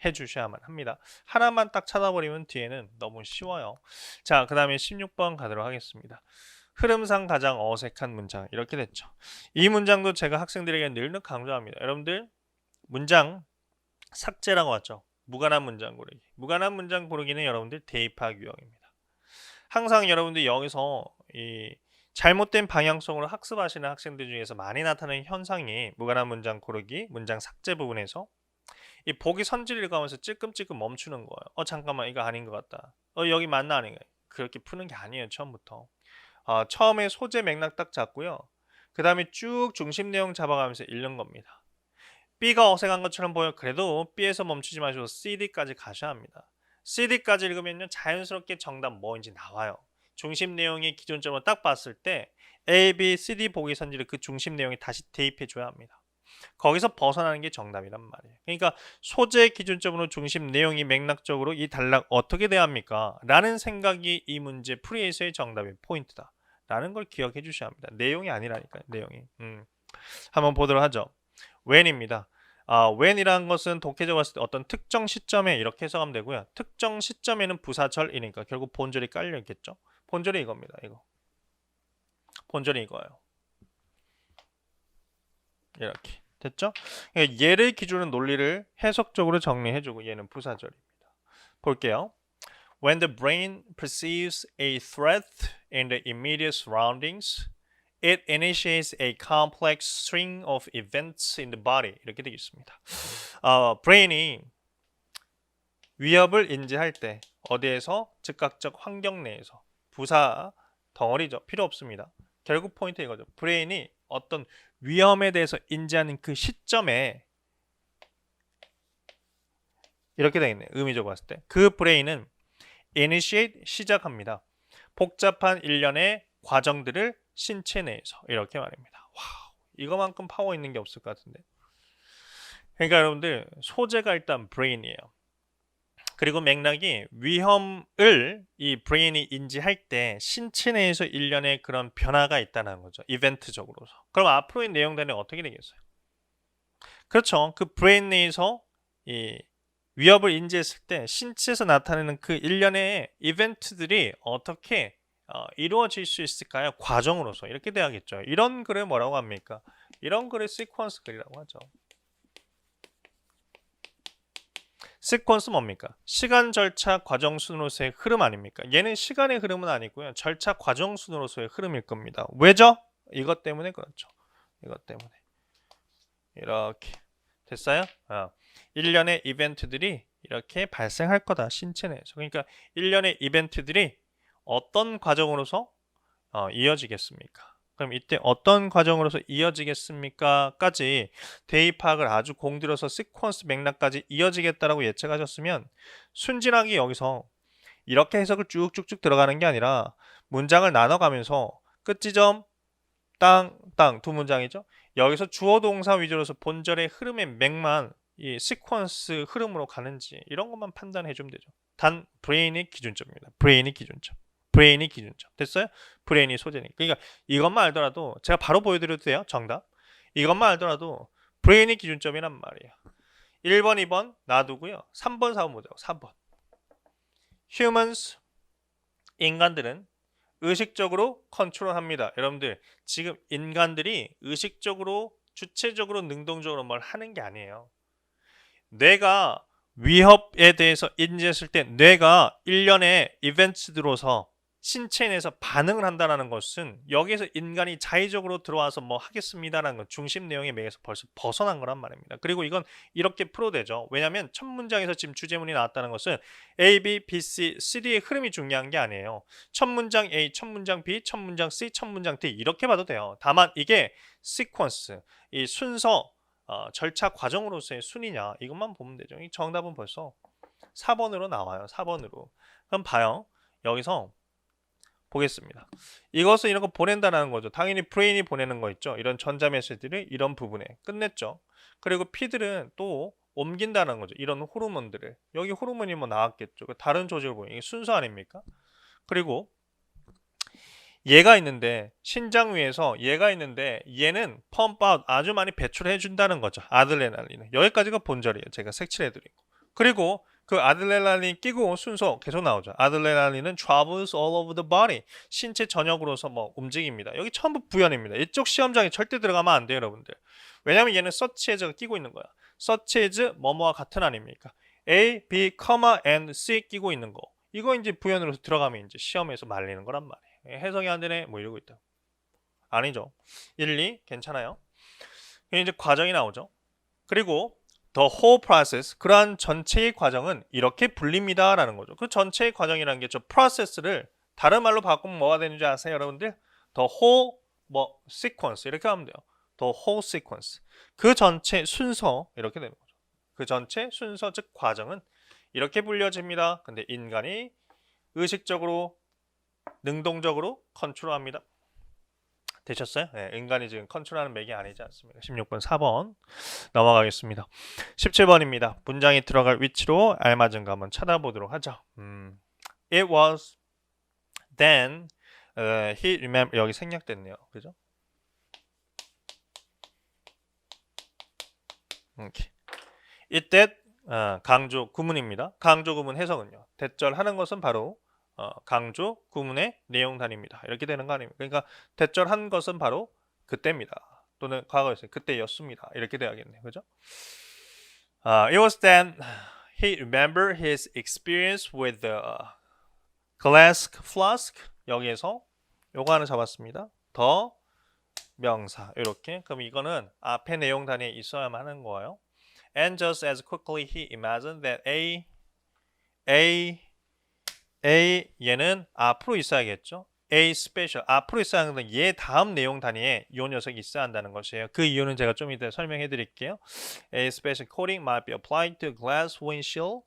해주셔야만 합니다. 하나만 딱 찾아버리면 뒤에는 너무 쉬워요. 자, 그 다음에 16번 가도록 하겠습니다. 흐름상 가장 어색한 문장 이렇게 됐죠. 이 문장도 제가 학생들에게 늘 강조합니다. 여러분들 문장 삭제라고 하죠. 무관한 문장 고르기. 무관한 문장 고르기는 여러분들 대입학 유형입니다. 항상 여러분들 여기서 이 잘못된 방향성으로 학습하시는 학생들 중에서 많이 나타나는 현상이 무관한 문장 고르기, 문장 삭제 부분에서 이 보기 선지를 읽으면서 찔끔찔끔 멈추는 거예요. 잠깐만 이거 아닌 것 같다. 여기 맞나 아닌가? 그렇게 푸는 게 아니에요. 처음부터. 처음에 소재 맥락 딱 잡고요. 그 다음에 쭉 중심 내용 잡아가면서 읽는 겁니다. B가 어색한 것처럼 보여 그래도 B에서 멈추지 마시고 CD까지 가셔야 합니다. CD까지 읽으면요 자연스럽게 정답 뭐인지 나와요. 중심 내용의 기준점을 딱 봤을 때 A, B, CD 보기 선지를 그 중심 내용에 다시 대입해 줘야 합니다. 거기서 벗어나는 게 정답이란 말이에요. 그러니까 소재 기준점으로 중심 내용이 맥락적으로 이 단락 어떻게 돼야 합니까? 라는 생각이 이 문제 풀이에서의 정답의 포인트다. 라는 걸 기억해 주셔야 합니다. 내용이 아니라니까요. 내용이. 한번 보도록 하죠. when입니다. when이라는 것은 독해적으로 봤을 때 어떤 특정 시점에 이렇게 해석하면 되고요. 특정 시점에는 부사절이니까 결국 본절이 깔려 있겠죠. 본절이 이겁니다. 이거. 본절이 이거예요. 이렇게 됐죠? 그러니까 얘를 기준으로 논리를 해석적으로 정리해주고 얘는 부사절입니다. 볼게요. When the brain perceives a threat in the immediate surroundings, it initiates a complex string of events in the body. 이렇게 되겠습니다. 브레인이 위협을 인지할 때 어디에서? 즉각적 환경 내에서. 부사 덩어리죠. 필요 없습니다. 결국 포인트 이거죠. 브레인이 어떤 위험에 대해서 인지하는 그 시점에 이렇게 되겠네요. 의미적으로 봤을 때. 그 브레인은 initiate 시작합니다. 복잡한 일련의 과정들을 신체 내에서 이렇게 말입니다. 와우, 이거만큼 파워 있는 게 없을 것 같은데. 그러니까 여러분들 소재가 일단 브레인이에요. 그리고 맥락이 위험을 이 브레인이 인지할 때 신체 내에서 일련의 그런 변화가 있다는 거죠. 이벤트적으로서. 그럼 앞으로의 내용 단위는 어떻게 되겠어요? 그렇죠. 그 브레인 내에서 이 위협을 인지했을 때 신체에서 나타내는 그 일련의 이벤트들이 어떻게 이루어질 수 있을까요? 과정으로서 이렇게 돼야겠죠. 이런 글을 뭐라고 합니까? 이런 글을 시퀀스 글이라고 하죠. 시퀀스 뭡니까? 시간, 절차, 과정 순으로서의 흐름 아닙니까? 얘는 시간의 흐름은 아니고요. 절차, 과정 순으로서의 흐름일 겁니다. 왜죠? 이것 때문에 그렇죠. 이것 때문에. 이렇게 됐어요? 일련의 이벤트들이 이렇게 발생할 거다. 신체 내에서. 그러니까 일련의 이벤트들이 어떤 과정으로서 이어지겠습니까? 그럼 이때 어떤 과정으로서 이어지겠습니까?까지 대입학을 아주 공들여서 시퀀스 맥락까지 이어지겠다라고 예측하셨으면 순진하게 여기서 이렇게 해석을 쭉쭉쭉 들어가는 게 아니라 문장을 나눠가면서 끝지점 땅 두 문장이죠. 여기서 주어 동사 위주로서 본절의 흐름의 맥만 이 시퀀스 흐름으로 가는지 이런 것만 판단해 주면 되죠. 단 브레인이 기준점입니다. 브레인이 기준점. 브레인이 기준점. 됐어요? 브레인이 소재니까. 그러니까 이것만 알더라도 제가 바로 보여드려도 돼요. 정답. 이것만 알더라도 브레인이 기준점이란 말이에요. 1번, 2번 놔두고요. 3번, 4번 보자고. 3번. Humans, 인간들은 의식적으로 컨트롤합니다. 여러분들 지금 인간들이 의식적으로 주체적으로 능동적으로 뭘 하는 게 아니에요. 뇌가 위협에 대해서 인지했을 때 뇌가 일련의 이벤트들로서 신체 내에서 반응을 한다는 것은 여기에서 인간이 자의적으로 들어와서 뭐 하겠습니다라는 건 중심 내용의 맥에서 벌써 벗어난 거란 말입니다. 그리고 이건 이렇게 풀어되죠. 왜냐하면 첫 문장에서 지금 주제문이 나왔다는 것은 A, B, B, C, C, D의 흐름이 중요한 게 아니에요. 첫 문장 A, 첫 문장 B, 첫 문장 C, 첫 문장 D 이렇게 봐도 돼요. 다만 이게 시퀀스, 이 순서, 절차 과정으로서의 순위냐 이것만 보면 되죠. 이 정답은 벌써 4번으로 나와요. 4번으로. 그럼 봐요. 여기서 보겠습니다. 이것은 이런 거 보낸다는 거죠. 당연히 브레인이 보내는 거 있죠. 이런 전자 메시지를 이런 부분에 끝냈죠. 그리고 피들은 또 옮긴다는 거죠. 이런 호르몬들을. 여기 호르몬이 뭐 나왔겠죠. 다른 조직을 보면 이게 순서 아닙니까? 그리고 얘가 있는데 신장 위에서 얘가 있는데 얘는 펌프아웃 아주 많이 배출해 준다는 거죠. 아드레날린은. 여기까지가 본절이에요. 제가 색칠해 드리고. 그리고 그 아드레날린 끼고 순서 계속 나오죠. 아드레날린은 travels all over the body. 신체 전역으로서 뭐 움직입니다. 여기 전부 부연입니다. 이쪽 시험장에 절대 들어가면 안 돼요, 여러분들. 왜냐면 얘는 such as가 끼고 있는 거야. such as 뭐뭐와 같은 아닙니까? A, B, and C 끼고 있는 거. 이거 이제 부연으로 들어가면 이제 시험에서 말리는 거란 말이에요. 해석이 안 되네 뭐 이러고 있다. 아니죠. 1, 2 괜찮아요. 이제 과정이 나오죠. 그리고 the whole process, 그러한 전체의 과정은 이렇게 불립니다 라는 거죠. 그 전체의 과정이라는 게 저 process를 다른 말로 바꾸면 뭐가 되는지 아세요, 여러분들? the whole 뭐 sequence 이렇게 하면 돼요. the whole sequence, 그 전체 순서 이렇게 되는 거죠. 그 전체 순서 즉 과정은 이렇게 불려집니다. 근데 인간이 의식적으로 능동적으로 컨트롤합니다. 되셨어요? 네, 인간이 지금 컨트롤하는 맥이 아니지 않습니까? 16번 4번 넘어가겠습니다. 17번입니다. 문장이 들어갈 위치로 알맞은 거 한번 찾아보도록 하죠. It was then he remembered. 여기 생략됐네요. 그죠? Okay. It that 강조 구문입니다. 강조 구문 해석은요. 대절하는 것은 바로 강조 구문의 내용 단위입니다. 이렇게 되는 거 아닙니까? 그러니까 대절한 것은 바로 그때입니다. 또는 과거였어요. 그때였습니다. 이렇게 돼야겠네요. 그죠? It was then he remembered his experience with the glass flask. 여기에서 요거 하나 잡았습니다. 더 명사 이렇게. 그럼 이거는 앞에 내용 단위에 있어야만 하는 거예요. And just as quickly he imagined that A 얘는 앞으로 있어야겠죠. A special 앞으로 있어야 하는 얘 다음 내용 단위에 이 녀석이 있어야 한다는 것이에요. 그 이유는 제가 좀 이따 설명해 드릴게요. A special coating might be applied to glass windshield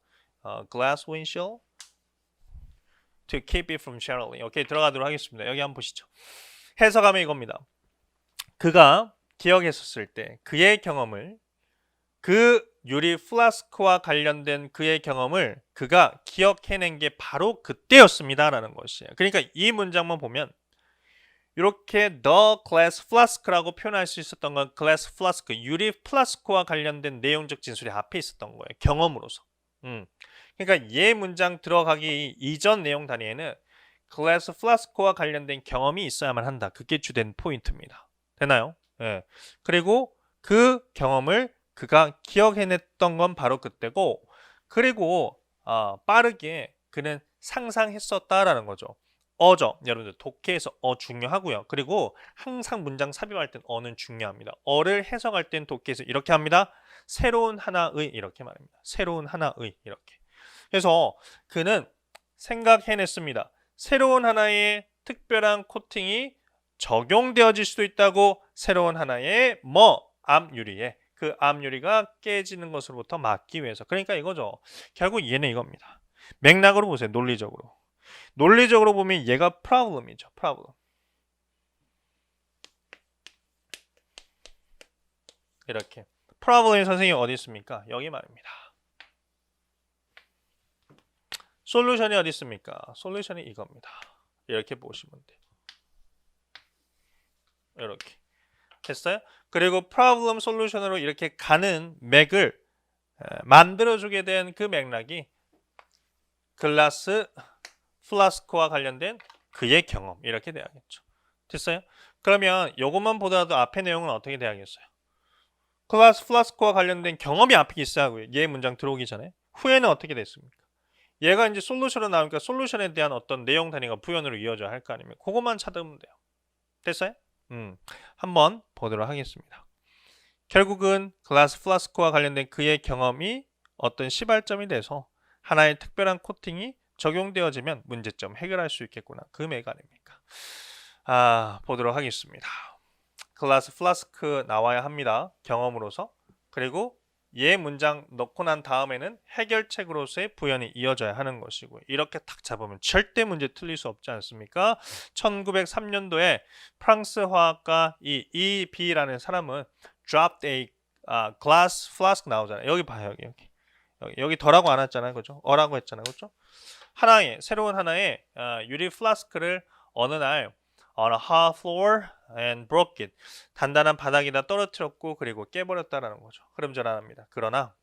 to keep it from shattering. 오케이, 들어가도록 하겠습니다. 여기 한번 보시죠. 해석하면 이겁니다. 그가 기억했었을 때 그의 경험을, 그 유리 플라스크와 관련된 그의 경험을 그가 기억해낸 게 바로 그때였습니다 라는 것이에요. 그러니까 이 문장만 보면 이렇게 the glass flask라고 표현할 수 있었던 건 glass flask, 유리 플라스크와 관련된 내용적 진술이 앞에 있었던 거예요. 경험으로서. 그러니까 얘 문장 들어가기 이전 내용 단위에는 glass flask와 관련된 경험이 있어야만 한다. 그게 주된 포인트입니다. 되나요? 예. 그리고 그 경험을 그가 기억해냈던 건 바로 그때고, 그리고 빠르게 그는 상상했었다라는 거죠. 어죠. 여러분들 독해에서 중요하고요. 그리고 항상 문장 삽입할 땐 어는 중요합니다. 어를 해석할 땐 독해에서 이렇게 합니다. 새로운 하나의 이렇게 말합니다. 새로운 하나의 이렇게. 그래서 그는 생각해냈습니다. 새로운 하나의 특별한 코팅이 적용되어질 수도 있다고 새로운 하나의 암 유리에 그 암 유리가 깨지는 것으로부터 막기 위해서. 그러니까 이거죠. 결국 얘는 이겁니다. 맥락으로 보세요. 논리적으로. 논리적으로 보면 얘가 problem이죠. problem. 이렇게. problem이 선생님 어디 있습니까? 여기 말입니다. 솔루션이 어디 있습니까? 솔루션이 이겁니다. 이렇게 보시면 돼요. 이렇게. 됐어요? 그리고 프로블럼 솔루션으로 이렇게 가는 맥을 만들어주게 된 그 맥락이 글라스 플라스크와 관련된 그의 경험 이렇게 돼야겠죠. 됐어요? 그러면 이것만 보더라도 앞의 내용은 어떻게 돼야겠어요? 글라스 플라스크와 관련된 경험이 앞에 있어야 하고요. 얘 문장 들어오기 전에. 후에는 어떻게 됐습니까? 얘가 이제 솔루션으로 나오니까 솔루션에 대한 어떤 내용 단위가 부연으로 이어져야 할 거 아닙니까? 그것만 찾으면 돼요. 됐어요? 한번 보도록 하겠습니다. 결국은 글라스 플라스크와 관련된 그의 경험이 어떤 시발점이 돼서 하나의 특별한 코팅이 적용되어지면 문제점 해결할 수 있겠구나. 그 맥 아닙니까? 보도록 하겠습니다. 글라스 플라스크 나와야 합니다. 경험으로서. 그리고 얘 문장 넣고 난 다음에는 해결책으로서의 부연이 이어져야 하는 것이고요. 이렇게 탁 잡으면 절대 문제 틀릴 수 없지 않습니까? 1903년도에 프랑스 화학가 이 E.B라는 사람은 dropped a glass flask 나오잖아요. 여기 봐요. 여기 더라고 안 했잖아요. 그죠? 어라고 했잖아요. 그죠? 새로운 하나의 유리 플라스크를 어느 날 on a hard floor and broke it. 단단한 바닥에다 떨어뜨렸고 그리고 깨버렸다라는 거죠. 흐름전환합니다. 그러나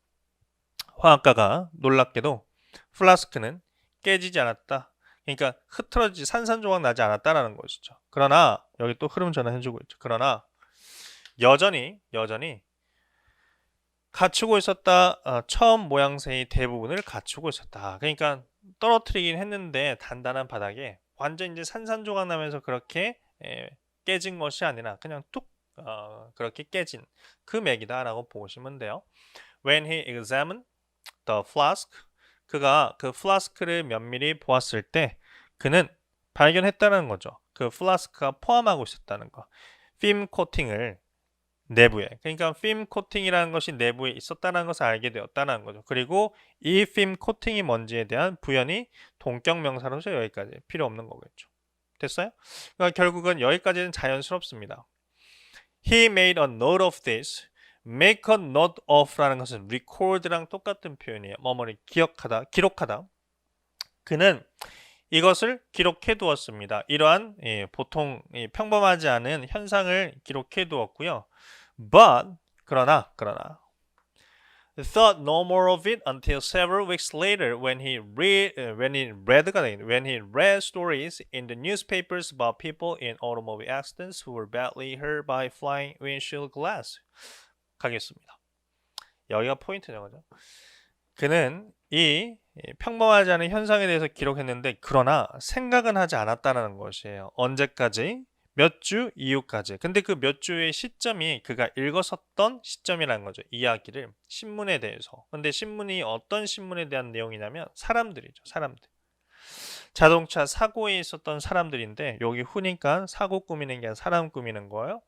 화학가가 놀랍게도 플라스크는 깨지지 않았다. 그러니까 흐트러지지 산산조각 나지 않았다라는 것이죠. 그러나 여기 또 흐름 전환해주고 있죠. 그러나 여전히 갖추고 있었다. 처음 모양새의 대부분을 갖추고 있었다. 그러니까 떨어뜨리긴 했는데 단단한 바닥에 완전 이제 산산조각 나면서 그렇게 깨진 것이 아니라 그냥 뚝 그렇게 깨진 그 맥이다라고 보시면 돼요. When he examined the flask, 그가 그 플라스크를 면밀히 보았을 때 그는 발견했다는 거죠. 그 플라스크가 포함하고 있었다는 거. 필름 코팅을 내부에, 그러니까 필름 코팅이라는 것이 내부에 있었다는 것을 알게 되었다는 거죠. 그리고 이 필름 코팅이 뭔지에 대한 부연이 동격 명사로서 여기까지 필요 없는 거겠죠. 됐어요? 그러니까 결국은 여기까지는 자연스럽습니다. He made a note of this. Make a note of라는 것은 record랑 똑같은 표현이에요. 뭐뭐를 기록하다. 그는 이것을 기록해 두었습니다. 이러한 보통 평범하지 않은 현상을 기록해 두었고요. But 그러나 thought no more of it until several weeks later when he read stories in the newspapers about people in automobile accidents who were badly hurt by flying windshield glass. 가겠습니다. 여기가 포인트죠, 그죠? 그는 이 평범하지 않은 현상에 대해서 기록했는데 그러나 생각은 하지 않았다는 것이에요. 언제까지? 몇 주 이후까지. 근데 그 몇 주의 시점이 그가 읽었었던 시점이라는 거죠. 이야기를 신문에 대해서. 근데 신문이 어떤 신문에 대한 내용이냐면 사람들이죠. 사람들. 자동차 사고에 있었던 사람들인데 여기 후니까 사고 꾸미는 게 아니라 사람 꾸미는 거예요.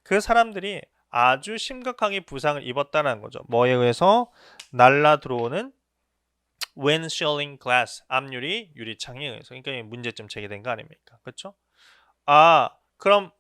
그 사람들이 아주 심각하게 부상을 입었다는 거죠. 뭐에 의해서? 날라 들어오는 windshield glass, 앞유리, 유리창에 의해서. 그러니까 문제점 제기된 거 아닙니까? 그렇죠? 그럼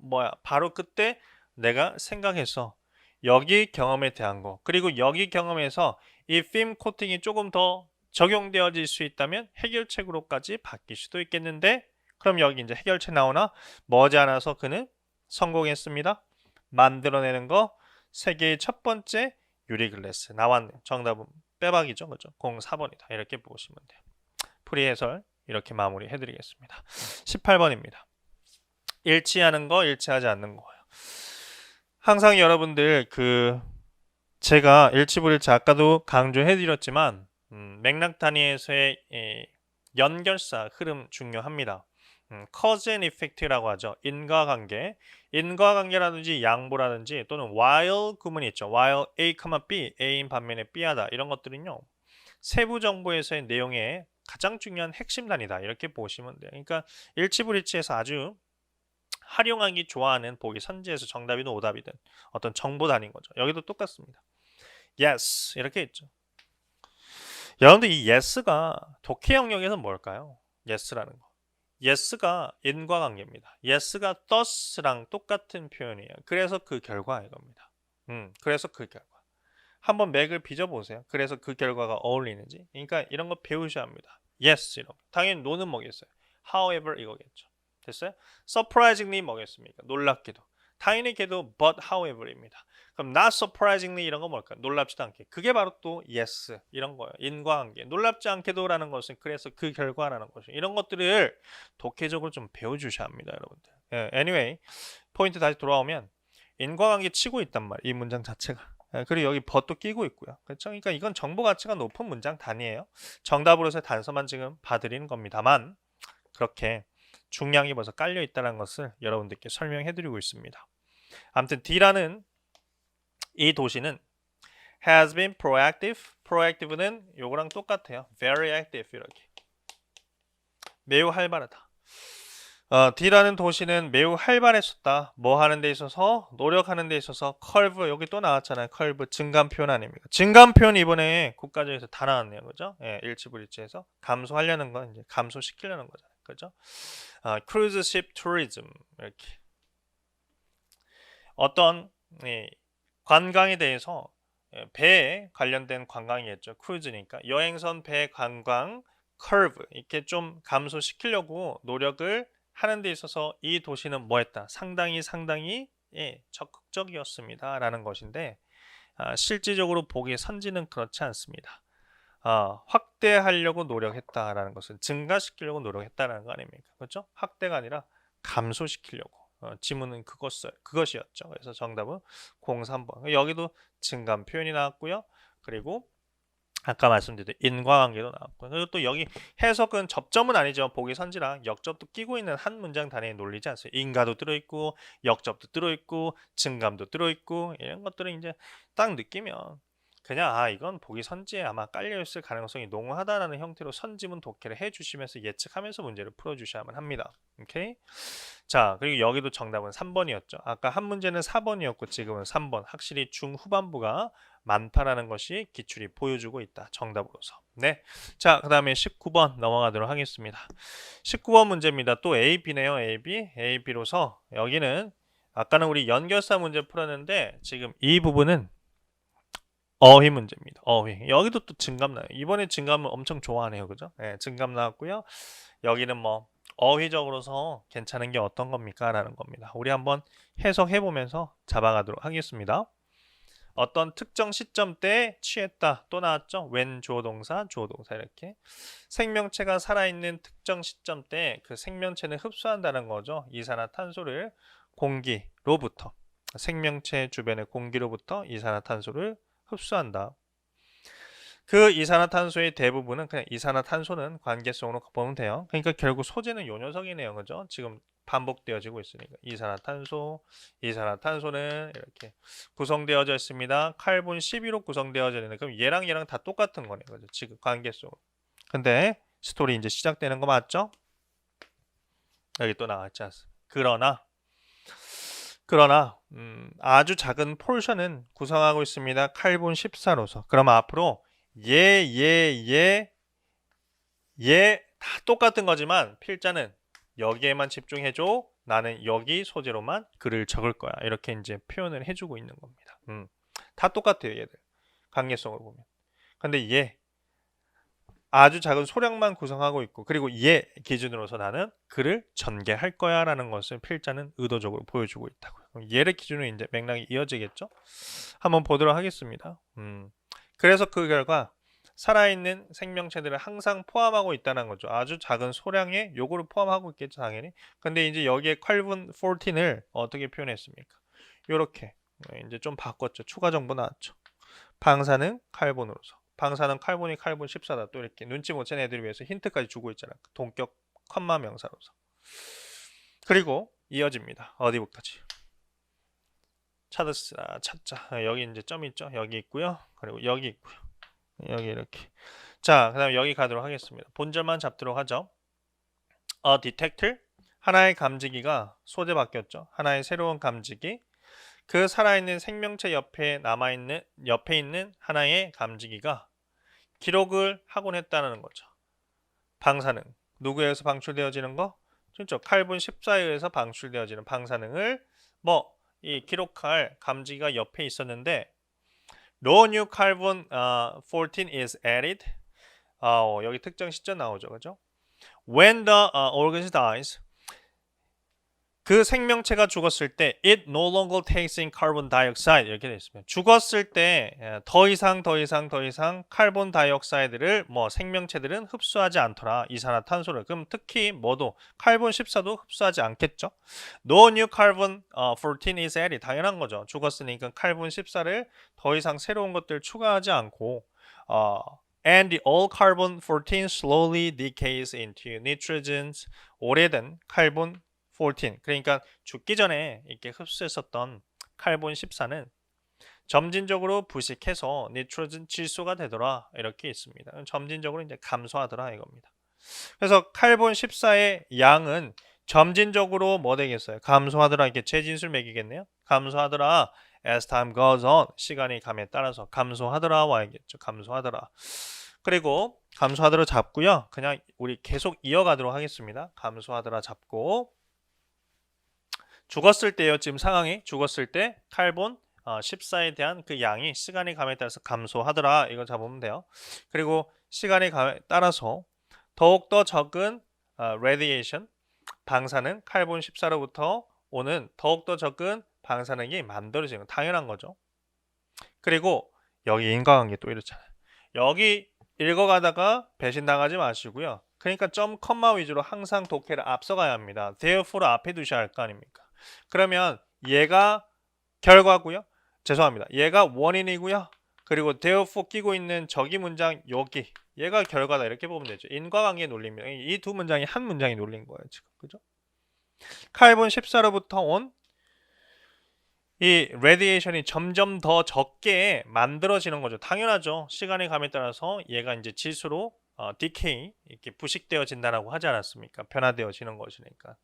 바로 그때 내가 생각해서 여기 경험에 대한 거, 그리고 여기 경험에서 이 필름 코팅이 조금 더 적용되어질 수 있다면 해결책으로까지 바뀔 수도 있겠는데, 그럼 여기 이제 해결책 나오나? 머지않아서 그는 성공했습니다. 만들어내는 거 세계의 첫 번째 유리 글래스 나왔네요. 정답은 빼박이죠. 그죠? 04번이다. 이렇게 보시면 돼요. 풀이 해설 이렇게 마무리 해드리겠습니다. 18번입니다. 일치하는 거, 일치하지 않는 거예요. 항상 여러분들 제가 일치불일치 아까도 강조해드렸지만 맥락 단위에서의 연결사 흐름 중요합니다. cause and effect라고 하죠. 인과관계라든지 양보라든지 또는 while 구문이 있죠. while A, B, A인 반면에 B하다 이런 것들은요. 세부 정보에서의 내용에 가장 중요한 핵심 단위다. 이렇게 보시면 돼요. 그러니까 일치불일치에서 아주 활용하기 좋아하는 보기 선지에서 정답이든 오답이든 어떤 정보 단위인 거죠. 여기도 똑같습니다. yes 이렇게 있죠. 여러분들 이 yes가 독해 영역에서 뭘까요? yes라는 거. yes가 인과관계입니다. yes가 thus랑 똑같은 표현이에요. 그래서 그 결과 이겁니다. 그래서 그 결과. 한번 맥을 빚어보세요. 그래서 그 결과가 어울리는지. 그러니까 이런 거 배우셔야 합니다. yes 이런 거. 당연히 no는 뭐겠어요? however 이거겠죠. 됐어요? surprisingly 뭐겠습니까? 놀랍게도. 당연히 걔도 but however입니다. 그럼 not surprisingly 이런 거 뭘까요? 놀랍지도 않게. 그게 바로 또 yes 이런 거예요. 인과관계. 놀랍지 않게도라는 것은 그래서 그 결과라는 것이. 이런 것들을 독해적으로 좀 배워주셔야 합니다, 여러분들. anyway, 포인트 다시 돌아오면 인과관계 치고 있단 말이에요. 이 문장 자체가. 그리고 여기 but도 끼고 있고요. 그렇죠? 그러니까 이건 정보 가치가 높은 문장 단위예요. 정답으로서의 단서만 지금 봐드리는 겁니다만 그렇게 중량이 벌써 깔려 있다는 것을 여러분들께 설명해 드리고 있습니다. 아무튼 D라는 이 도시는 has been proactive. proactive는 요거랑 똑같아요. very active 이렇게. 매우 활발하다. D라는 도시는 매우 활발했었다. 뭐 하는 데 있어서? 노력하는 데 있어서 curve 여기 또 나왔잖아요. curve 증감 표현 아닙니까? 증감 표현 이번에 국가적에서 다 나왔네요. 그죠? 예, 일치불일치해서 감소하려는 건 이제 감소시키려는 거잖아요. 그죠? cruise ship tourism 이렇게. 어떤 관광에 대해서 배에 관련된 관광이겠죠. 크루즈니까 여행선 배 관광 curve 이렇게 좀 감소시키려고 노력을 하는 데 있어서 이 도시는 뭐했다? 상당히 적극적이었습니다. 라는 것인데 실질적으로 보기에 선지는 그렇지 않습니다. 확대하려고 노력했다라는 것은 증가시키려고 노력했다라는 거 아닙니까? 그렇죠? 확대가 아니라 감소시키려고. 지문은 그것이었죠. 그래서 정답은 03번. 여기도 증감 표현이 나왔고요. 그리고 아까 말씀드린 인과관계도 나왔고 그리고 또 여기 해석은 접점은 아니죠. 보기 선지랑 역접도 끼고 있는 한 문장 단위에 놀리지 않어요. 인가도 들어있고 역접도 들어있고 증감도 들어있고 이런 것들은 이제 딱 느끼면 그냥 이건 보기 선지에 아마 깔려있을 가능성이 농후하다라는 형태로 선지문 독해를 해주시면서 예측하면서 문제를 풀어주셔야만 합니다. 오케이? 자, 그리고 여기도 정답은 3번이었죠. 아까 한 문제는 4번이었고 지금은 3번. 확실히 중후반부가 많다라는 것이 기출이 보여주고 있다. 정답으로서. 네. 자, 그 다음에 19번 넘어가도록 하겠습니다. 19번 문제입니다. 또 A, B네요. A, B. A, B로서 여기는 아까는 우리 연결사 문제 풀었는데 지금 이 부분은 어휘 문제입니다. 어휘. 여기도 또 증감 나요. 이번에 증감을 엄청 좋아하네요. 그죠? 네, 증감 나왔고요. 여기는 뭐 어휘적으로서 괜찮은 게 어떤 겁니까? 라는 겁니다. 우리 한번 해석해 보면서 잡아가도록 하겠습니다. 어떤 특정 시점 때 취했다. 또 나왔죠? when 주어동사 이렇게. 생명체가 살아있는 특정 시점 때 그 생명체는 흡수한다는 거죠. 이산화탄소를 공기로부터. 생명체 주변의 공기로부터 이산화탄소를 흡수한다. 그 이산화탄소의 대부분은 그냥 이산화탄소는 관계성으로 보면 돼요. 그러니까 결국 소재는 요 녀석이네요. 그죠? 지금 반복되어지고 있으니까 이산화탄소는 이렇게 구성되어져 있습니다. 칼본 12로 구성되어져 있는 그럼 얘랑 다 똑같은 거네요. 그죠? 지금 관계성으로. 근데 스토리 이제 시작되는 거 맞죠? 여기 또 나왔지 않습니까? 그러나 아주 작은 폴션은 구성하고 있습니다. 칼본 14로서. 그럼 앞으로 얘 다 똑같은 거지만 필자는 여기에만 집중해줘. 나는 여기 소재로만 글을 적을 거야. 이렇게 이제 표현을 해주고 있는 겁니다. 다 똑같아요, 얘들. 관계성으로 보면. 근데 얘 아주 작은 소량만 구성하고 있고 그리고 얘 기준으로서 나는 글을 전개할 거야 라는 것을 필자는 의도적으로 보여주고 있다고요. 그럼 얘를 기준으로 이제 맥락이 이어지겠죠? 한번 보도록 하겠습니다. 그래서 그 결과 살아있는 생명체들을 항상 포함하고 있다는 거죠. 아주 작은 소량의 요거를 포함하고 있겠죠, 당연히. 근데 이제 여기에 칼본 14을 어떻게 표현했습니까? 요렇게 이제 좀 바꿨죠. 추가 정보 나왔죠. 방사능 칼본으로서. 방사능 칼본이 칼본 14다. 또 이렇게 눈치 못 채는 애들을 위해서 힌트까지 주고 있잖아요. 동격 컴마 명사로서. 그리고 이어집니다. 어디부터지? 찾자. 여기 이제 점이 있죠. 여기 있고요. 그리고 여기 있고요. 여기 이렇게. 자, 그 다음에 여기 가도록 하겠습니다. 본절만 잡도록 하죠. A detector, 하나의 감지기가 소재 바뀌었죠. 하나의 새로운 감지기. 그 살아있는 생명체 옆에 있는 하나의 감지기가 기록을 하곤 했다는 거죠. 방사능. 누구에 의해서 방출되어지는 거? 그렇죠. 칼본 14에 의해서 방출되어지는 방사능을 이 기록할 감지기가 옆에 있었는데 No new carbon 14 is added. 여기 특정 시점 나오죠. 그죠? When the organism dies, 그 생명체가 죽었을 때 it no longer takes in carbon dioxide 이렇게 되어 있습니다. 죽었을 때 더 이상 칼본 다이옥사이드를 생명체들은 흡수하지 않더라. 이산화탄소를. 그럼 특히 칼본 14도 흡수하지 않겠죠. No new carbon 14 is added. 당연한 거죠. 죽었으니까 칼본 14를 더 이상 새로운 것들 추가하지 않고 and the old carbon 14 slowly decays into nitrogens. 오래된 칼본 14. 그러니까 죽기 전에 이렇게 흡수했었던 칼본 14는 점진적으로 부식해서 니트로젠 질소가 되더라. 이렇게 있습니다. 점진적으로 이제 감소하더라 이겁니다. 그래서 칼본 14의 양은 점진적으로 되겠어요? 감소하더라. 이렇게 재진술 매기겠네요. 감소하더라. As time goes on. 시간이 감에 따라서 감소하더라 와야겠죠. 감소하더라. 그리고 감소하더라 잡고요. 그냥 우리 계속 이어가도록 하겠습니다. 감소하더라 잡고 죽었을 때요. 지금 상황이 죽었을 때 칼본 14에 대한 그 양이 시간의 감에 따라서 감소하더라. 이거 잡으면 돼요. 그리고 시간의 감에 따라서 더욱더 적은 radiation, 방사능, 칼본 14로부터 오는 더욱더 적은 방사능이 만들어지는 거 당연한 거죠. 그리고 여기 인과관계 또 이렇잖아요. 여기 읽어가다가 배신당하지 마시고요. 그러니까 점, 컴마 위주로 항상 독해를 앞서가야 합니다. therefore 앞에 두셔야 할 거 아닙니까? 그러면 얘가 결과고요. 죄송합니다. 얘가 원인이고요. 그리고 therefore 끼고 있는 저기 문장 여기 얘가 결과다 이렇게 보면 되죠. 인과관계 논리입니다. 이 두 문장이 한 문장이 논린 거예요. 지금 그죠? 칼본 14로부터 온 이 레디에이션이 점점 더 적게 만들어지는 거죠. 당연하죠. 시간의 감에 따라서 얘가 이제 질소로 decay 이렇게 부식되어진다라고 하지 않았습니까? 변화되어지는 것이니까.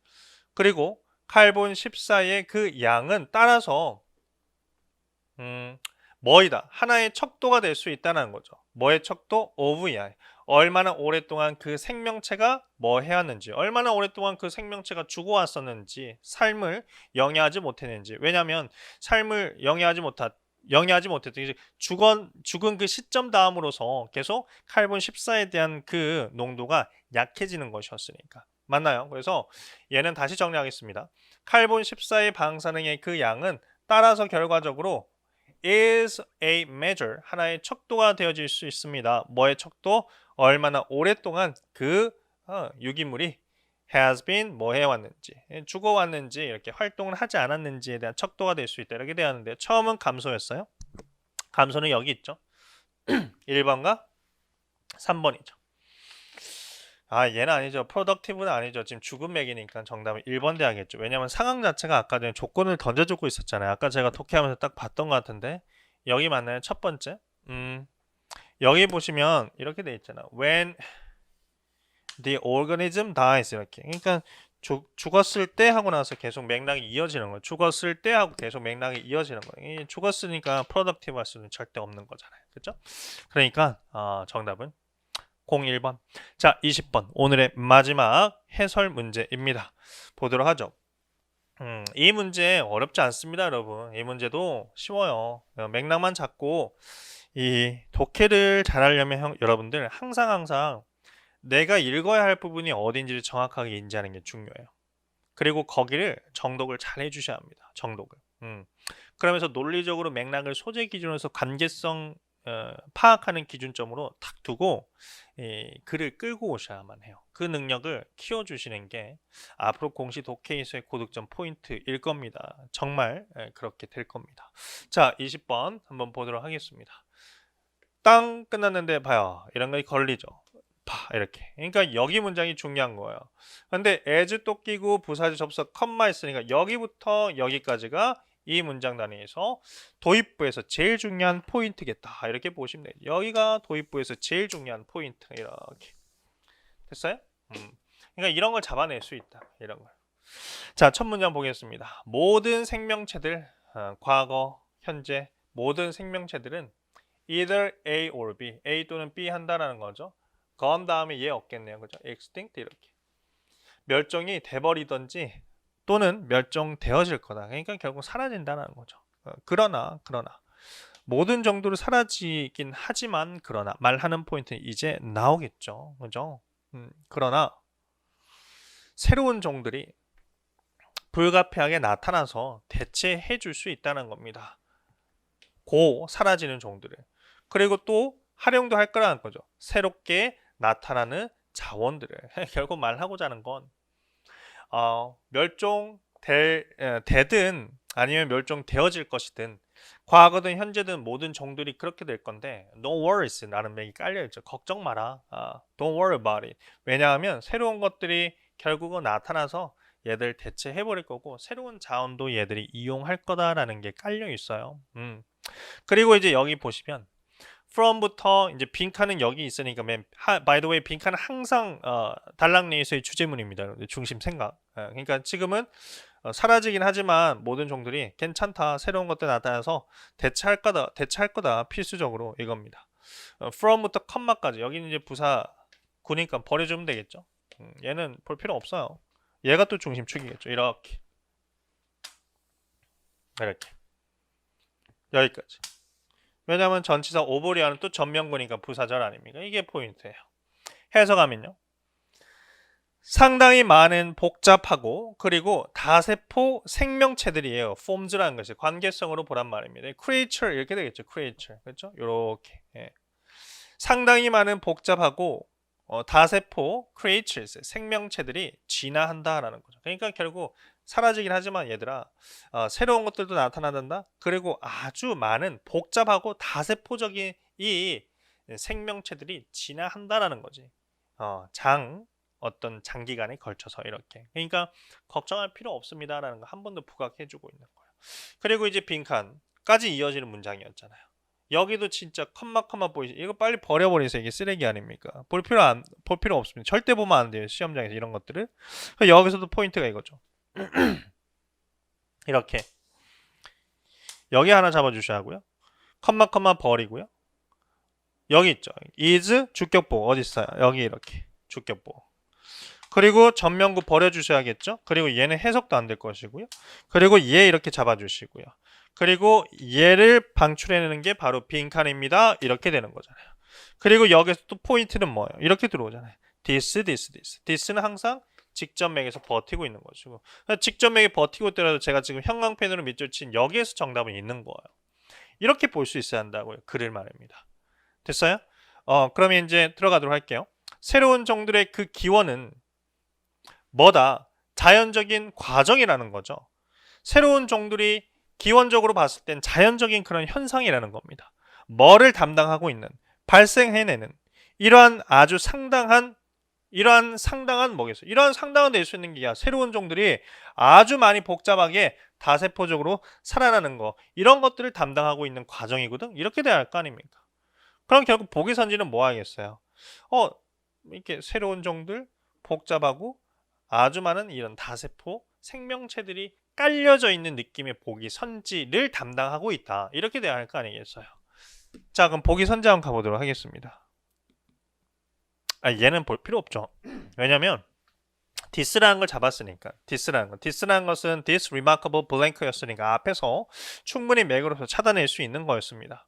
그리고 칼본 14의 그 양은 따라서 뭐이다. 하나의 척도가 될 수 있다는 거죠. 뭐의 척도? OVI. 얼마나 오랫동안 그 생명체가 해왔는지, 얼마나 오랫동안 그 생명체가 죽어왔었는지, 삶을 영위하지 못했는지. 왜냐하면 삶을 영위하지 못했던 죽은 그 시점 다음으로서 계속 칼본 14에 대한 그 농도가 약해지는 것이었으니까. 맞나요? 그래서 얘는 다시 정리하겠습니다. 칼본 14의 방사능의 그 양은 따라서 결과적으로 is a measure, 하나의 척도가 되어질 수 있습니다. 뭐의 척도? 얼마나 오랫동안 그 유기물이 has been 해왔는지, 죽어왔는지, 이렇게 활동을 하지 않았는지에 대한 척도가 될 수 있다. 이렇게 되었는데 처음은 감소였어요. 감소는 여기 있죠. 1번과 3번이죠. 얘는 아니죠. productive는 아니죠. 지금 죽은 맥이니까 정답은 1번 돼야겠죠. 왜냐면 상황 자체가 아까 전에 조건을 던져주고 있었잖아요. 아까 제가 독해하면서 딱 봤던 것 같은데 여기 맞나요? 첫 번째. 여기 보시면 이렇게 돼 있잖아. When the organism dies 이렇게. 그러니까 죽었을 때 하고 나서 계속 맥락이 이어지는 거예요. 죽었을 때 하고 계속 맥락이 이어지는 거예요. 죽었으니까 productive 할 수는 절대 없는 거잖아요. 그렇죠? 그러니까 정답은 01번. 자, 20번. 오늘의 마지막 해설 문제입니다. 보도록 하죠. 이 문제 어렵지 않습니다, 여러분. 이 문제도 쉬워요. 맥락만 잡고 이 독해를 잘하려면 여러분들 항상 내가 읽어야 할 부분이 어딘지를 정확하게 인지하는 게 중요해요. 그리고 거기를 정독을 잘 해주셔야 합니다. 정독을. 그러면서 논리적으로 맥락을 소재 기준으로서 관계성 파악하는 기준점으로 탁 두고 글을 끌고 오셔야만 해요. 그 능력을 키워주시는 게 앞으로 공시 독해에서의 고득점 포인트일 겁니다. 정말 그렇게 될 겁니다. 자, 20번 한번 보도록 하겠습니다. 땅 끝났는데 봐요. 이런 거 걸리죠. 이렇게. 그러니까 여기 문장이 중요한 거예요. 근데 as 또 끼고 부사절 접속 컴마 있으니까 여기부터 여기까지가 이 문장 단위에서 도입부에서 제일 중요한 포인트겠다. 이렇게 보시면 돼요. 여기가 도입부에서 제일 중요한 포인트. 이렇게. 됐어요? 그러니까 이런 걸 잡아낼 수 있다. 이런 걸. 자, 첫 문장 보겠습니다. 모든 생명체들, 과거, 현재, 모든 생명체들은 either A or B, A 또는 B 한다라는 거죠. 건 다음에 얘 없겠네요. 그죠? extinct 이렇게. 멸종이 돼버리던지 또는 멸종되어질 거다. 그러니까 결국 사라진다는 거죠. 그러나 모든 정도로 사라지긴 하지만 그러나 말하는 포인트는 이제 나오겠죠. 그죠? 그러나 새로운 종들이 불가피하게 나타나서 대체해 줄 수 있다는 겁니다. 고 사라지는 종들을. 그리고 또 활용도 할 거라는 거죠. 새롭게 나타나는 자원들을. 결국 말하고자 하는 건 멸종되든 아니면 멸종되어질 것이든 과거든 현재든 모든 종들이 그렇게 될 건데 No worries 라는 맥이 깔려있죠. 걱정 마라. Don't worry about it. 왜냐하면 새로운 것들이 결국은 나타나서 얘들 대체해버릴 거고 새로운 자원도 얘들이 이용할 거다라는 게 깔려있어요. 그리고 이제 여기 보시면 from부터 이제 빈칸은 여기 있으니까 by the way 빈칸은 항상 단락내에서의 주제문입니다. 중심 생각. 그러니까 지금은 사라지긴 하지만 모든 종들이 괜찮다. 새로운 것들 나타나서 대체할 거다. 필수적으로 이겁니다. from부터 컴마까지 여기는 이제 부사 구니까 버려주면 되겠죠. 얘는 볼 필요 없어요. 얘가 또 중심축이겠죠. 이렇게 여기까지. 왜냐하면 전치사 오버리아는 또 전명구니까 부사절 아닙니까? 이게 포인트예요. 해석하면요. 상당히 많은 복잡하고 그리고 다세포 생명체들이에요. forms라는 것이 관계성으로 보란 말입니다. creature 이렇게 되겠죠. creature. 그렇죠? 요렇게. 예. 상당히 많은 복잡하고 다세포 creatures 생명체들이 진화한다라는 거죠. 그러니까 결국 사라지긴 하지만 얘들아 새로운 것들도 나타난다. 그리고 아주 많은 복잡하고 다세포적인 이 생명체들이 진화한다라는 거지. 어떤 장기간에 걸쳐서 이렇게. 그러니까 걱정할 필요 없습니다라는 거 한 번 더 부각해주고 있는 거예요. 그리고 이제 빈칸까지 이어지는 문장이었잖아요. 여기도 진짜 컴마 보이시죠? 이거 빨리 버려버리세요. 이게 쓰레기 아닙니까? 볼 필요 없습니다. 절대 보면 안 돼요. 시험장에서 이런 것들을. 여기서도 포인트가 이거죠. 이렇게 여기 하나 잡아주셔야 하고요. 컴마 버리고요. 여기 있죠. is 주격보호 어디 있어요? 여기 이렇게 주격보호. 그리고 전명구 버려주셔야겠죠. 그리고 얘는 해석도 안 될 것이고요. 그리고 얘 이렇게 잡아주시고요. 그리고 얘를 방출해내는 게 바로 빈칸입니다. 이렇게 되는 거잖아요. 그리고 여기서 또 포인트는 뭐예요? 이렇게 들어오잖아요. this는 항상 직접 맥에서 버티고 있는 것이고 직접 맥에 버티고 있더라도 제가 지금 형광펜으로 밑줄 친 여기에서 정답은 있는 거예요. 이렇게 볼 수 있어야 한다고요. 글을 말입니다. 됐어요? 그러면 이제 들어가도록 할게요. 새로운 종들의 그 기원은 뭐다? 자연적인 과정이라는 거죠. 새로운 종들이 기원적으로 봤을 땐 자연적인 그런 현상이라는 겁니다. 뭐를 담당하고 있는, 발생해내는 이러한 아주 상당한 뭐겠어요? 이러한 상당한 될 수 있는 게 새로운 종들이 아주 많이 복잡하게 다세포적으로 살아나는 거 이런 것들을 담당하고 있는 과정이거든. 이렇게 돼야 할 거 아닙니까? 그럼 결국 보기선지는 뭐 하겠어요? 이렇게 새로운 종들 복잡하고 아주 많은 이런 다세포 생명체들이 깔려져 있는 느낌의 보기선지를 담당하고 있다. 이렇게 돼야 할 거 아니겠어요? 자, 그럼 보기선지 한번 가보도록 하겠습니다. 얘는 볼 필요 없죠. 왜냐면 this라는 걸 잡았으니까. this라는 것은 this remarkable blank였으니까 앞에서 충분히 맥으로서 찾아낼 수 있는 거였습니다.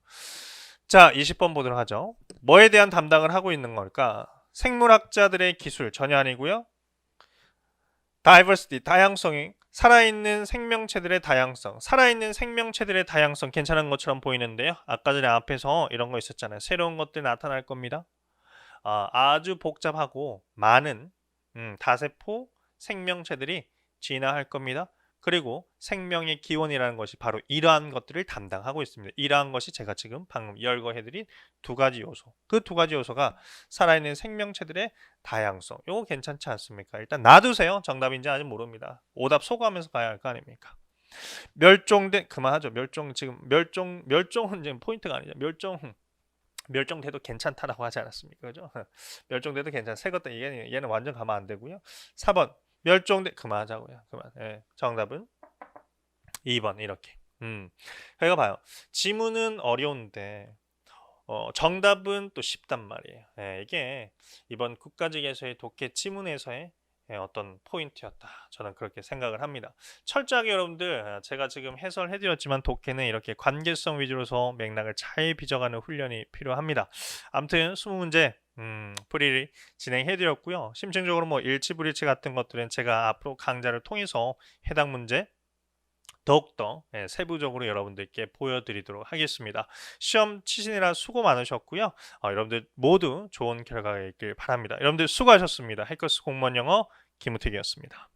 자, 20번 보도록 하죠. 뭐에 대한 담당을 하고 있는 걸까? 생물학자들의 기술 전혀 아니고요. diversity, 다양성이 살아있는 생명체들의 다양성 괜찮은 것처럼 보이는데요. 아까 전에 앞에서 이런 거 있었잖아요. 새로운 것들이 나타날 겁니다. 아주 복잡하고 많은 다세포 생명체들이 진화할 겁니다. 그리고 생명의 기원이라는 것이 바로 이러한 것들을 담당하고 있습니다. 이러한 것이 제가 지금 방금 열거해드린 두 가지 요소. 그 두 가지 요소가 살아있는 생명체들의 다양성. 이거 괜찮지 않습니까? 일단 놔두세요. 정답인지 아직 모릅니다. 오답 소거하면서 가야 할 거 아닙니까? 멸종된 그만하죠. 지금 멸종은 지금 포인트가 아니죠. 멸종돼도 괜찮다라고 하지 않았습니까? 그죠? 멸종돼도 괜찮아. 새 것도 얘는 완전 가면 안 되고요. 4번 그만하자고요. 그만. 예, 정답은 2번 이렇게. 그러니까 봐요. 지문은 어려운데 정답은 또 쉽단 말이에요. 예, 이게 이번 국가직에서의 독해 지문에서의 어떤 포인트였다. 저는 그렇게 생각을 합니다. 철저하게 여러분들 제가 지금 해설해드렸지만 독해는 이렇게 관계성 위주로서 맥락을 잘 빚어가는 훈련이 필요합니다. 아무튼 20문제 풀이를 진행해드렸고요. 심층적으로 뭐 일치 불일치 같은 것들은 제가 앞으로 강좌를 통해서 해당 문제 더욱더 세부적으로 여러분들께 보여드리도록 하겠습니다. 시험 치시느라 수고 많으셨고요. 여러분들 모두 좋은 결과가 있길 바랍니다. 여러분들 수고하셨습니다. 해커스 공무원 영어 김우택이었습니다.